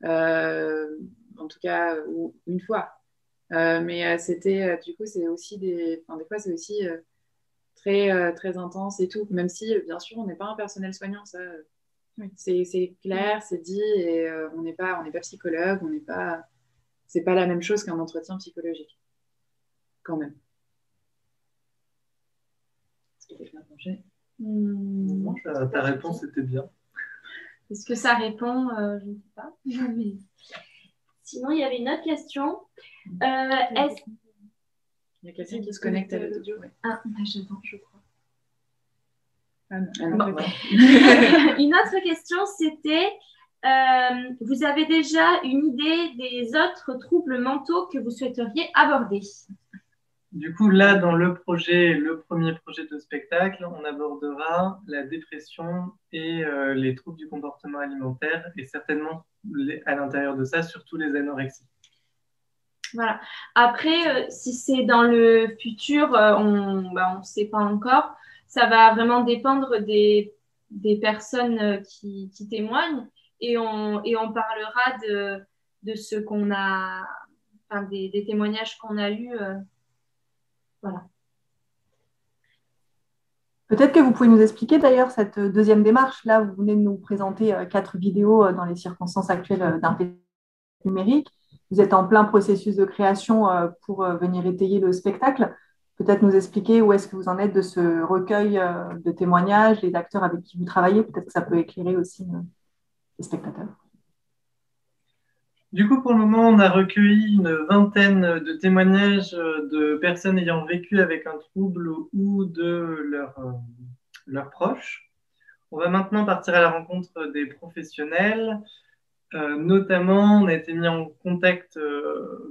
En tout cas, une fois. Mais c'était, du coup, c'est aussi des fois, c'est aussi très, très intense et tout. Même si, bien sûr, on n'est pas un personnel soignant, ça... Oui. C'est clair, c'est dit, et on n'est pas psychologue, c'est pas la même chose qu'un entretien psychologique, quand même. Est-ce que quelqu'un a penché? Non, ta réponse était bien. Est-ce que ça répond? Je ne sais pas. Mais... Sinon, il y avait une autre question. Il y a quelqu'un qui se connecte à l'audio. Ouais. Ah, j'attends, je crois. Non. Une autre question, c'était vous avez déjà une idée des autres troubles mentaux que vous souhaiteriez aborder? Du coup, là, dans le premier projet de spectacle, on abordera la dépression et les troubles du comportement alimentaire et certainement à l'intérieur de ça, surtout les anorexies. Voilà. Après, si c'est dans le futur, on ne sait pas encore. Ça va vraiment dépendre des personnes qui témoignent et on parlera de ce qu'on a, des témoignages qu'on a eus. Voilà. Peut-être que vous pouvez nous expliquer d'ailleurs cette deuxième démarche. Là, vous venez de nous présenter 4 vidéos dans les circonstances actuelles d'un fait numérique. Vous êtes en plein processus de création pour venir étayer le spectacle. peut-être nous expliquer où est-ce que vous en êtes de ce recueil de témoignages, les acteurs avec qui vous travaillez? Peut-être que ça peut éclairer aussi les spectateurs. Du coup, pour le moment, on a recueilli une vingtaine de témoignages de personnes ayant vécu avec un trouble ou de leurs proches. On va maintenant partir à la rencontre des professionnels. Notamment, on a été mis en contact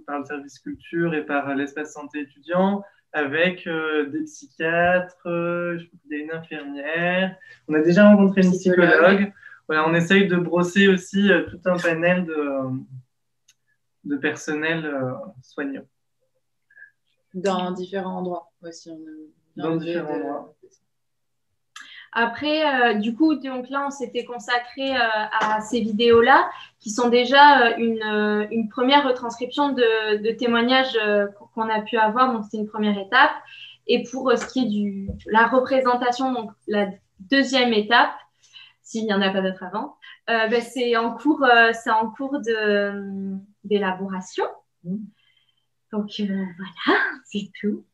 par le service culture et par l'espace santé étudiant avec des psychiatres, je crois qu'il y a une infirmière. On a déjà rencontré une psychologue. Voilà, on essaye de brosser aussi tout un panel de personnel soignant. Dans différents endroits aussi. Dans différents endroits. Après, du coup, donc là, on s'était consacré à ces vidéos-là, qui sont déjà une première retranscription de témoignages qu'on a pu avoir. Donc, c'est une première étape. Et pour ce qui est de la représentation, donc la deuxième étape, s'il n'y en a pas d'autre avant, c'est en cours d'élaboration. Donc, voilà, c'est tout.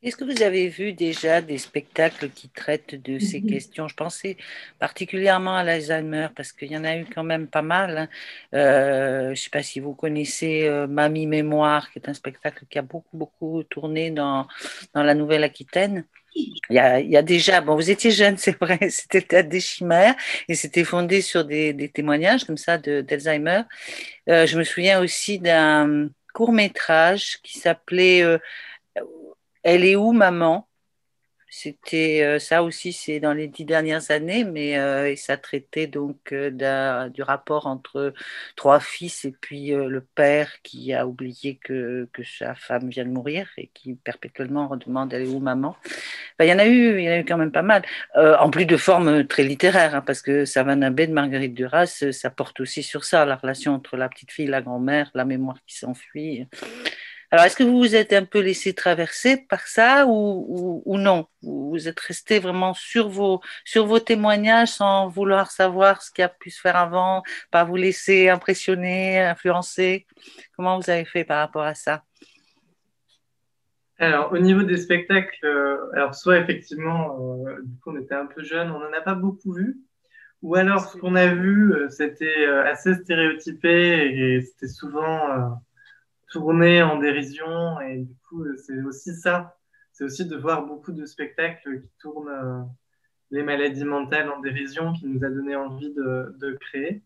Est-ce que vous avez vu déjà des spectacles qui traitent de ces questions? Je pensais particulièrement à l'Alzheimer parce qu'il y en a eu quand même pas mal, hein. Je ne sais pas si vous connaissez Mamie Mémoire, qui est un spectacle qui a beaucoup tourné dans la Nouvelle-Aquitaine. Il y a déjà, bon, vous étiez jeune, c'est vrai, c'était le Théâtre des Chimères et c'était fondé sur des témoignages comme ça d'Alzheimer. Je me souviens aussi d'un court-métrage qui s'appelait Elle est où, maman? C'était ça aussi, c'est dans les 10 dernières années, mais et ça traitait donc du rapport entre 3 fils et puis le père qui a oublié que sa femme vient de mourir et qui perpétuellement redemande elle est où, maman? Enfin, il y en a eu quand même pas mal. En plus de formes très littéraires, hein, parce que Savane Abbé de Marguerite Duras, ça porte aussi sur ça, la relation entre la petite fille, la grand-mère, la mémoire qui s'enfuit. Alors, est-ce que vous vous êtes un peu laissé traverser par ça ou non? Vous êtes resté vraiment sur vos témoignages sans vouloir savoir ce qui a pu se faire avant, pas vous laisser impressionner, influencer? Comment vous avez fait par rapport à ça? Alors, au niveau des spectacles, alors soit effectivement, du coup, on était un peu jeunes, on n'en a pas beaucoup vu, ou alors ce qu'on a vu, c'était assez stéréotypé et c'était souvent tourné en dérision, et du coup, c'est aussi ça. C'est aussi de voir beaucoup de spectacles qui tournent les maladies mentales en dérision qui nous a donné envie de créer.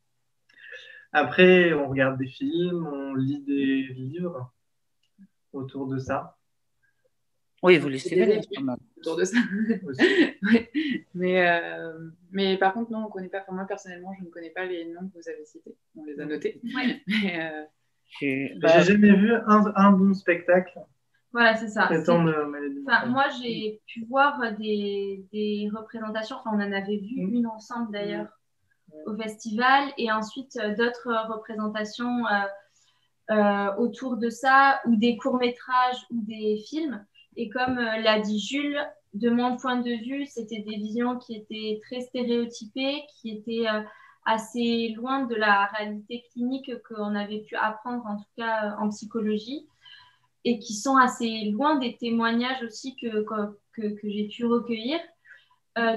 Après, on regarde des films, on lit des livres autour de ça. Oui, vous laissez des autour de ça. Ouais. Mais par contre, non, on ne connaît pas. Enfin, moi, personnellement, je ne connais pas les noms que vous avez cités. On les a notés. Ouais. J'ai jamais vu un bon spectacle. Voilà, c'est ça. Enfin, moi, j'ai pu voir des représentations. Enfin, on en avait vu une ensemble d'ailleurs au festival, et ensuite d'autres représentations autour de ça, ou des courts-métrages ou des films. Et comme l'a dit Jules, de mon point de vue, c'était des visions qui étaient très stéréotypées, qui étaient assez loin de la réalité clinique qu'on avait pu apprendre, en tout cas en psychologie, et qui sont assez loin des témoignages aussi que j'ai pu recueillir. Voilà.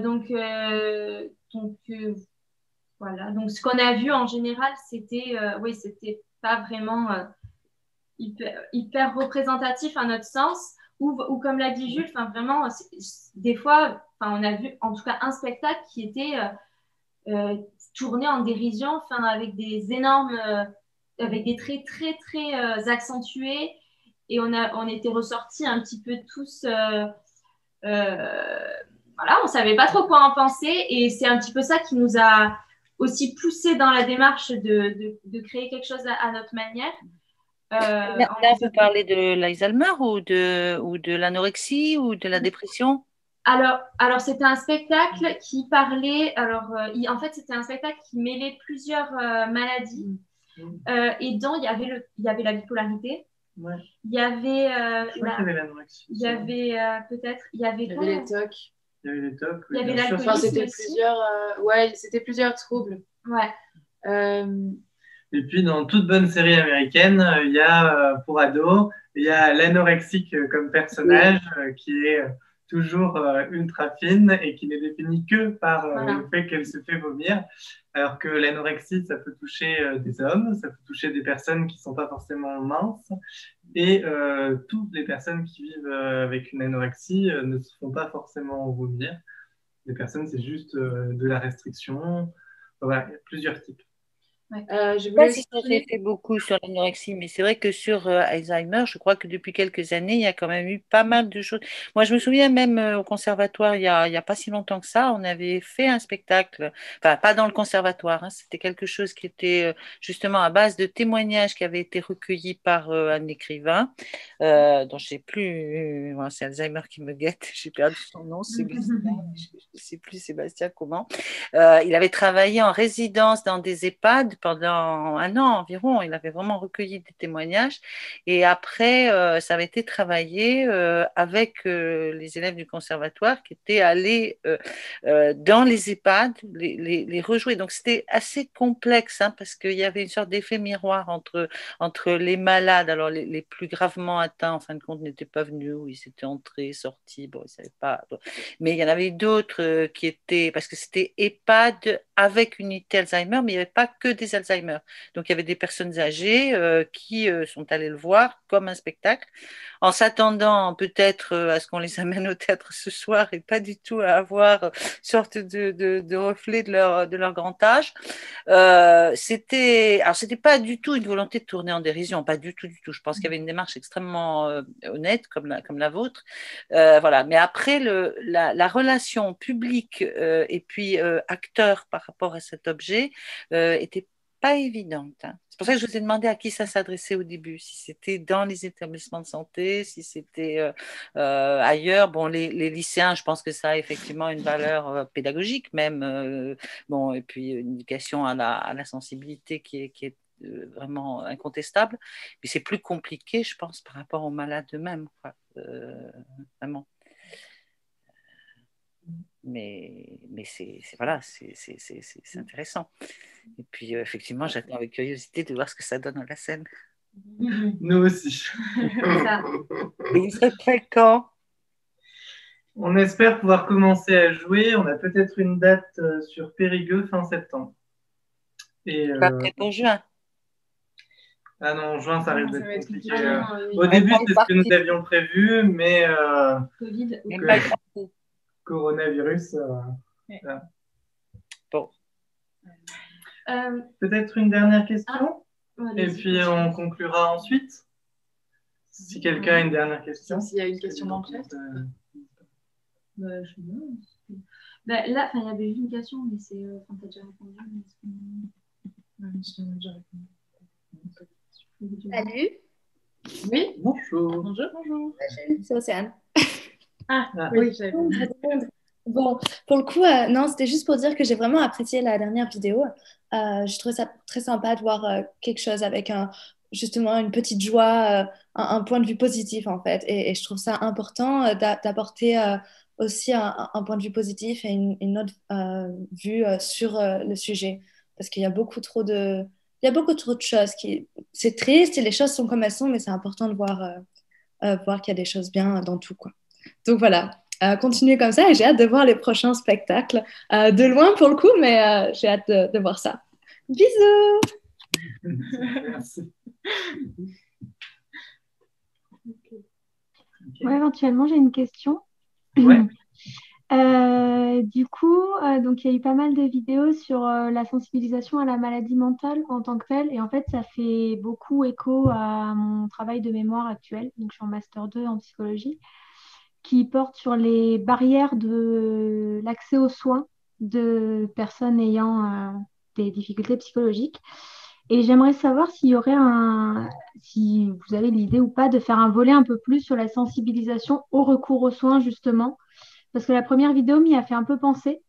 Donc, ce qu'on a vu en général, c'était pas vraiment hyper représentatif à notre sens, ou comme l'a dit Jules, vraiment, des fois, on a vu en tout cas un spectacle qui était tourné en dérision, avec des énormes, avec des traits très, très accentués, et on était ressortis un petit peu tous, voilà, on savait pas trop quoi en penser, et c'est un petit peu ça qui nous a aussi poussé dans la démarche de créer quelque chose à notre manière. Là, vous parlez de l'Alzheimer ou de l'anorexie ou de la dépression? Alors c'était un spectacle qui parlait. En fait, c'était un spectacle qui mêlait plusieurs maladies. Et dedans, il y avait la bipolarité. Ouais. Il y avait. Je crois qu'il y avait l'anorexie. Il y avait peut-être. Il y avait les TOC. Il y avait les TOC. Il y avait l'alcoolisme. C'était plusieurs troubles. Ouais. Et puis, dans toute bonne série américaine, il y a pour ados, il y a l'anorexique comme personnage qui est toujours ultra fine et qui n'est définie que par le fait qu'elle se fait vomir. Alors que l'anorexie, ça peut toucher des hommes, ça peut toucher des personnes qui ne sont pas forcément minces. Et toutes les personnes qui vivent avec une anorexie ne se font pas forcément vomir. Les personnes, c'est juste de la restriction. Voilà, il y a plusieurs types. Je ne sais pas si ça s'est fait beaucoup sur l'anorexie, mais c'est vrai que sur Alzheimer, je crois que depuis quelques années, il y a quand même eu pas mal de choses. Moi, je me souviens même au conservatoire, il y a pas si longtemps que ça, on avait fait un spectacle, enfin pas dans le conservatoire, hein, c'était quelque chose qui était justement à base de témoignages qui avaient été recueillis par un écrivain, dont je ne sais plus, voilà, c'est Alzheimer qui me guette, j'ai perdu son nom, Sébastien, je ne sais plus Sébastien comment. Il avait travaillé en résidence dans des EHPAD pendant un an environ. Il avait vraiment recueilli des témoignages. Et après, ça avait été travaillé avec les élèves du conservatoire qui étaient allés dans les EHPAD les rejouer. Donc, c'était assez complexe hein, parce qu'il y avait une sorte d'effet miroir entre les malades, alors les plus gravement atteints, en fin de compte, n'étaient pas venus, ou ils étaient entrés, sortis, bon, ils ne savaient pas. Bon. Mais il y en avait d'autres qui étaient, parce que c'était EHPAD avec unité Alzheimer, mais il n'y avait pas que des Alzheimer. Donc il y avait des personnes âgées qui sont allées le voir comme un spectacle, en s'attendant peut-être à ce qu'on les amène au théâtre ce soir et pas du tout à avoir une sorte de reflet de leur grand âge. Alors c'était pas du tout une volonté de tourner en dérision, pas du tout, du tout. Je pense qu'il y avait une démarche extrêmement honnête comme la vôtre. Voilà. Mais après, la relation publique et puis acteur par rapport à cet objet était pas évidente. Hein. C'est pour ça que je vous ai demandé à qui ça s'adressait au début, si c'était dans les établissements de santé, si c'était ailleurs. Bon, les lycéens, je pense que ça a effectivement une valeur pédagogique même. Bon, et puis une éducation à la sensibilité qui est vraiment incontestable. Mais c'est plus compliqué, je pense, par rapport aux malades eux-mêmes. Vraiment. Mais c'est voilà, c'est intéressant. Et puis effectivement, j'attends avec curiosité de voir ce que ça donne à la scène. Nous aussi. Et vous serez prêts quand? On espère pouvoir commencer à jouer. On a peut-être une date sur Périgueux fin septembre. Et pas prêt pour juin. Ah non, en juin, ça risque d'être compliqué. Au début, c'est ce que nous avions prévu, mais Covid. coronavirus. Voilà. Bon. Peut-être une dernière question et puis on conclura ensuite. Si quelqu'un a une dernière question. S'il y a une question dans le chat. Je sais pas. Là, il y avait une question, mais c'est. T'as déjà répondu. Salut. Oui. Bonjour. Bonjour. C'est Océane. Oui, j'avais Bon, pour le coup, non, c'était juste pour dire que j'ai vraiment apprécié la dernière vidéo. Je trouvais ça très sympa de voir quelque chose avec justement une petite joie, un point de vue positif en fait. Et je trouve ça important d'apporter aussi un point de vue positif et une autre vue sur le sujet. Parce qu'il y a beaucoup trop de choses c'est triste et les choses sont comme elles sont, mais c'est important de voir qu'il y a des choses bien dans tout, quoi. Donc voilà, continuez comme ça et j'ai hâte de voir les prochains spectacles. De loin pour le coup, mais j'ai hâte de voir ça. Bisous. Merci. Ouais, éventuellement, j'ai une question. Ouais. Du coup, donc il y a eu pas mal de vidéos sur la sensibilisation à la maladie mentale en tant que telle. Et en fait, ça fait beaucoup écho à mon travail de mémoire actuel. Donc, je suis en Master 2 en psychologie, qui porte sur les barrières de l'accès aux soins de personnes ayant des difficultés psychologiques. Et j'aimerais savoir s'il y aurait si vous avez l'idée ou pas de faire un volet un peu plus sur la sensibilisation au recours aux soins, justement. Parce que la première vidéo m'y a fait un peu penser.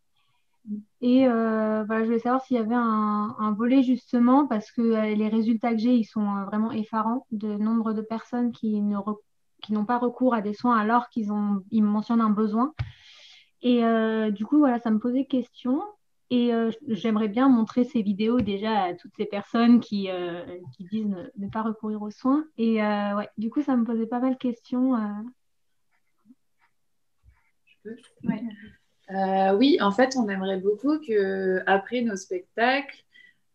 Et voilà, je voulais savoir s'il y avait un volet justement, parce que les résultats que j'ai, ils sont vraiment effarants de nombre de personnes qui n'ont pas recours à des soins alors ils mentionnent un besoin. Et du coup, voilà, ça me posait question. Et j'aimerais bien montrer ces vidéos déjà à toutes ces personnes qui disent ne pas recourir aux soins. Et ouais, du coup, ça me posait pas mal de questions. Ouais. Oui, en fait, on aimerait beaucoup que après nos spectacles,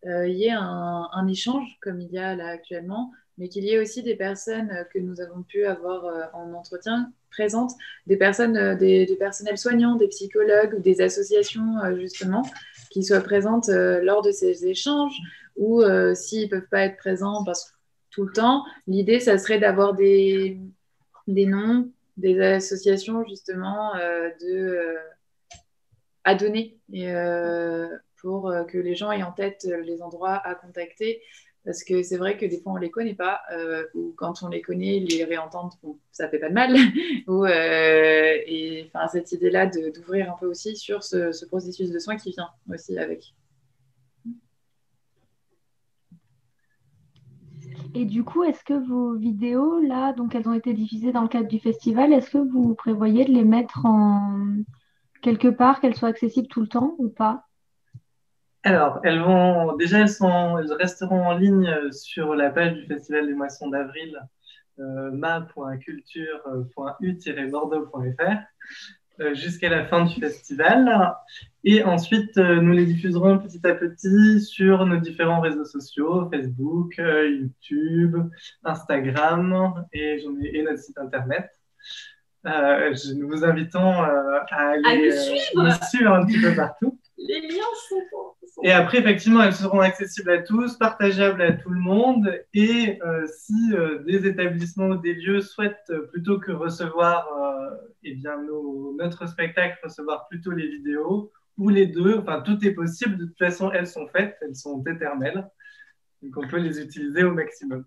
il y ait un échange comme il y a là actuellement, mais qu'il y ait aussi des personnes que nous avons pu avoir en entretien présentes, des personnes, des personnels soignants, des psychologues ou des associations justement, qui soient présentes lors de ces échanges, ou s'ils ne peuvent pas être présents parce que tout le temps, l'idée, ça serait d'avoir des noms, des associations justement à donner et, pour que les gens aient en tête les endroits à contacter. Parce que c'est vrai que des fois, on ne les connaît pas, ou quand on les connaît, les réentendre, bon, ça fait pas de mal. ou, et enfin, cette idée-là d'ouvrir un peu aussi sur ce processus de soins qui vient aussi avec. Et du coup, est-ce que vos vidéos, là, donc elles ont été diffusées dans le cadre du festival, est-ce que vous prévoyez de les mettre en quelque part, qu'elles soient accessibles tout le temps ou pas? Alors, elles resteront en ligne sur la page du Festival des Moissons d'Avril, ma.culture.u-bordeaux.fr. Jusqu'à la fin du festival. Et ensuite, nous les diffuserons petit à petit sur nos différents réseaux sociaux, Facebook, YouTube, Instagram et notre site internet. Nous vous invitons à aller nous suivre un petit peu partout. Les liens sont Et après, effectivement, elles seront accessibles à tous, partageables à tout le monde. Et si des établissements ou des lieux souhaitent, plutôt que recevoir notre spectacle, recevoir plutôt les vidéos, ou les deux, enfin, tout est possible. De toute façon, elles sont faites, elles sont éternelles. Donc, on peut les utiliser au maximum.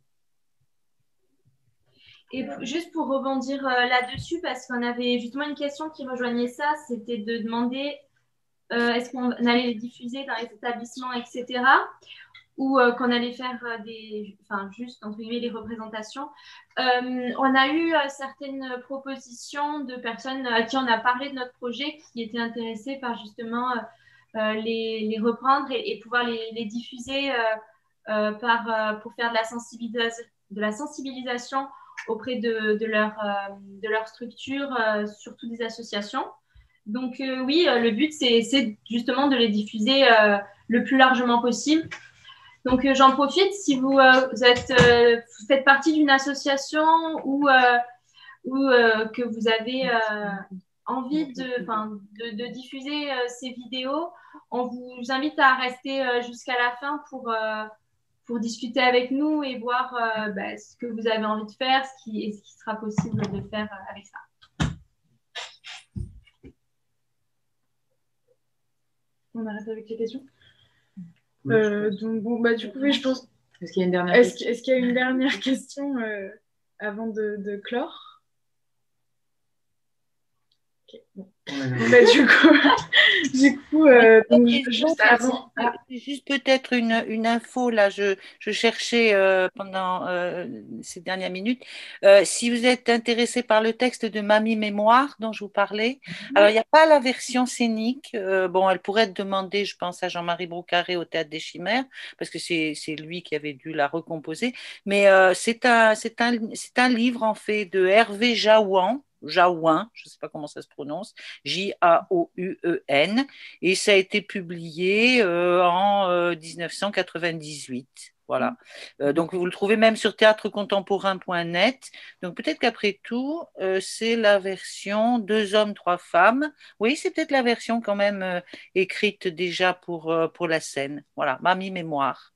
Et juste pour rebondir là-dessus, parce qu'on avait justement une question qui rejoignait ça, c'était de demander est-ce qu'on allait les diffuser dans les établissements, etc. Ou qu'on allait faire juste, entre guillemets, les représentations. On a eu certaines propositions de personnes à qui on a parlé de notre projet qui étaient intéressées par justement les reprendre et pouvoir les diffuser pour faire de la sensibilisation auprès de leur structure, surtout des associations. Donc oui, le but, c'est justement de les diffuser le plus largement possible. Donc j'en profite, si vous faites partie d'une association ou que vous avez envie de diffuser ces vidéos, on vous invite à rester jusqu'à la fin pour discuter avec nous et voir ce que vous avez envie de faire, ce qui sera possible de faire avec ça. On arrête avec les questions. Donc bon, du coup, oui, je pense. Est-ce qu'il y a une dernière question Est-ce qu'il y a une dernière question avant de clore? Okay, bon. Du coup, donc, juste avant. Juste peut-être une info, là, je cherchais pendant ces dernières minutes. Si vous êtes intéressé par le texte de Mamie Mémoire dont je vous parlais, alors il n'y a pas la version scénique. Bon, elle pourrait être demandée, je pense, à Jean-Marie Broucaré au Théâtre des Chimères, parce que c'est lui qui avait dû la recomposer. Mais c'est un livre, en fait, de Hervé Jaouan, je ne sais pas comment ça se prononce, Jaouen, et ça a été publié en 1998. Voilà. Donc vous le trouvez même sur théâtrecontemporain.net. Donc peut-être qu'après tout, c'est la version 2 hommes, 3 femmes. Oui, c'est peut-être la version quand même écrite déjà pour la scène. Voilà, Mamie Mémoire.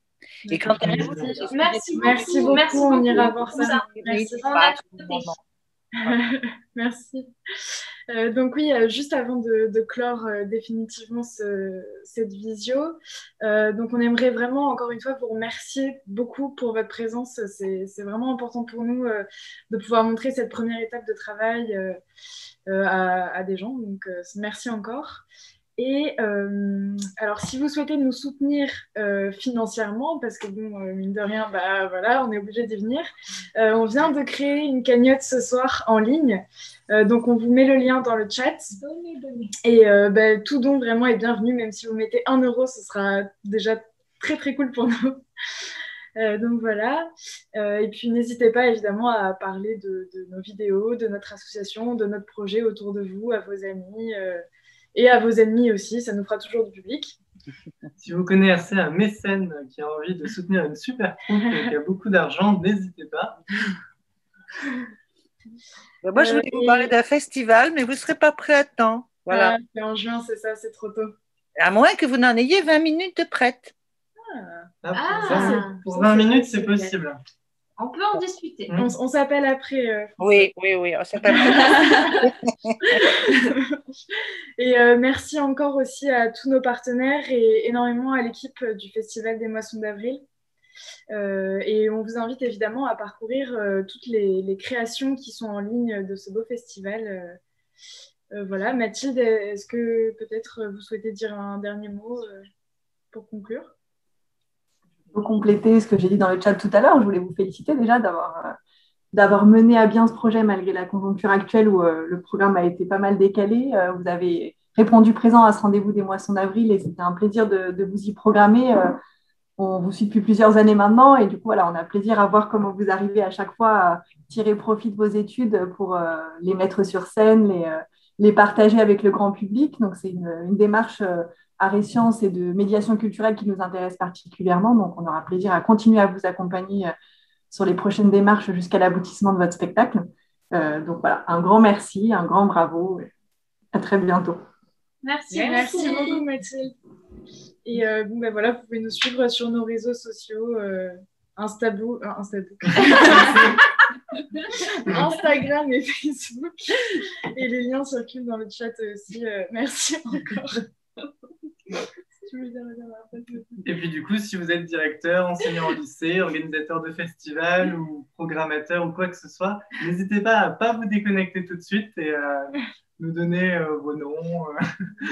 Et quand merci beaucoup, on ira voir ça. Merci. Merci. Donc oui, juste avant de clore définitivement cette visio, donc on aimerait vraiment encore une fois vous remercier beaucoup pour votre présence. C'est vraiment important pour nous de pouvoir montrer cette première étape de travail à des gens. Donc merci encore. Et alors, si vous souhaitez nous soutenir financièrement, parce que bon, mine de rien, bah, voilà, on est obligé d'y venir, on vient de créer une cagnotte ce soir en ligne. Donc, on vous met le lien dans le chat. Et bah, tout don vraiment est bienvenu, même si vous mettez 1 euro, ce sera déjà très très cool pour nous. Donc voilà. Et puis n'hésitez pas évidemment à parler de nos vidéos, de notre association, de notre projet autour de vous, à vos amis et à vos ennemis aussi. Ça nous fera toujours du public. Si vous connaissez un mécène qui a envie de soutenir une super troupe et qui a beaucoup d'argent, n'hésitez pas. Moi, je voulais vous parler d'un festival, mais vous ne serez pas prêt à temps. Voilà. C'est en juin, c'est ça, c'est trop tôt. À moins que vous n'en ayez 20 minutes de prête. Pour 20 minutes, c'est possible. On peut en discuter. On s'appelle après. Oui, on s'appelle Et merci encore aussi à tous nos partenaires et énormément à l'équipe du Festival des Moissons d'Avril. Et on vous invite évidemment à parcourir toutes les créations qui sont en ligne de ce beau festival. Voilà, Mathilde, est-ce que peut-être vous souhaitez dire un dernier mot pour conclure? Pour compléter ce que j'ai dit dans le chat tout à l'heure, je voulais vous féliciter déjà d'avoir mené à bien ce projet malgré la conjoncture actuelle où le programme a été pas mal décalé. Vous avez répondu présent à ce rendez-vous des Moissons d'Avril et c'était un plaisir de vous y programmer. On vous suit depuis plusieurs années maintenant et du coup, voilà, on a plaisir à voir comment vous arrivez à chaque fois à tirer profit de vos études pour les mettre sur scène, les partager avec le grand public. Donc, c'est une démarche art et sciences et de médiation culturelle qui nous intéresse particulièrement. Donc, on aura plaisir à continuer à vous accompagner sur les prochaines démarches jusqu'à l'aboutissement de votre spectacle. Donc, voilà, un grand merci, un grand bravo. À très bientôt. Merci beaucoup, Mathilde. Et bon, ben voilà, vous pouvez nous suivre sur nos réseaux sociaux, Instagram et Facebook. Et les liens circulent dans le chat aussi. Merci encore. Et puis du coup, si vous êtes directeur, enseignant au lycée, organisateur de festival ou programmateur ou quoi que ce soit, n'hésitez pas à ne pas vous déconnecter tout de suite et à nous donner vos noms.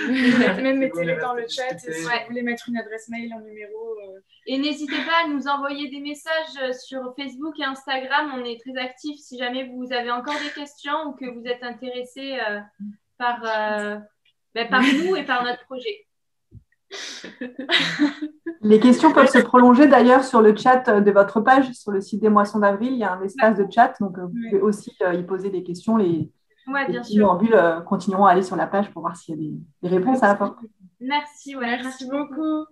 Même mettez-les dans le chat si vous voulez mettre une adresse mail, un numéro. Et n'hésitez pas à nous envoyer des messages sur Facebook et Instagram. On est très actifs si jamais vous avez encore des questions ou que vous êtes intéressé par nous et par notre projet. Les questions peuvent se prolonger d'ailleurs sur le chat de votre page, sur le site des Moissons d'Avril. Il y a un espace de chat, donc vous pouvez aussi y poser des questions. Les funambules continueront à aller sur la page pour voir s'il y a des réponses à apporter. Merci, merci beaucoup.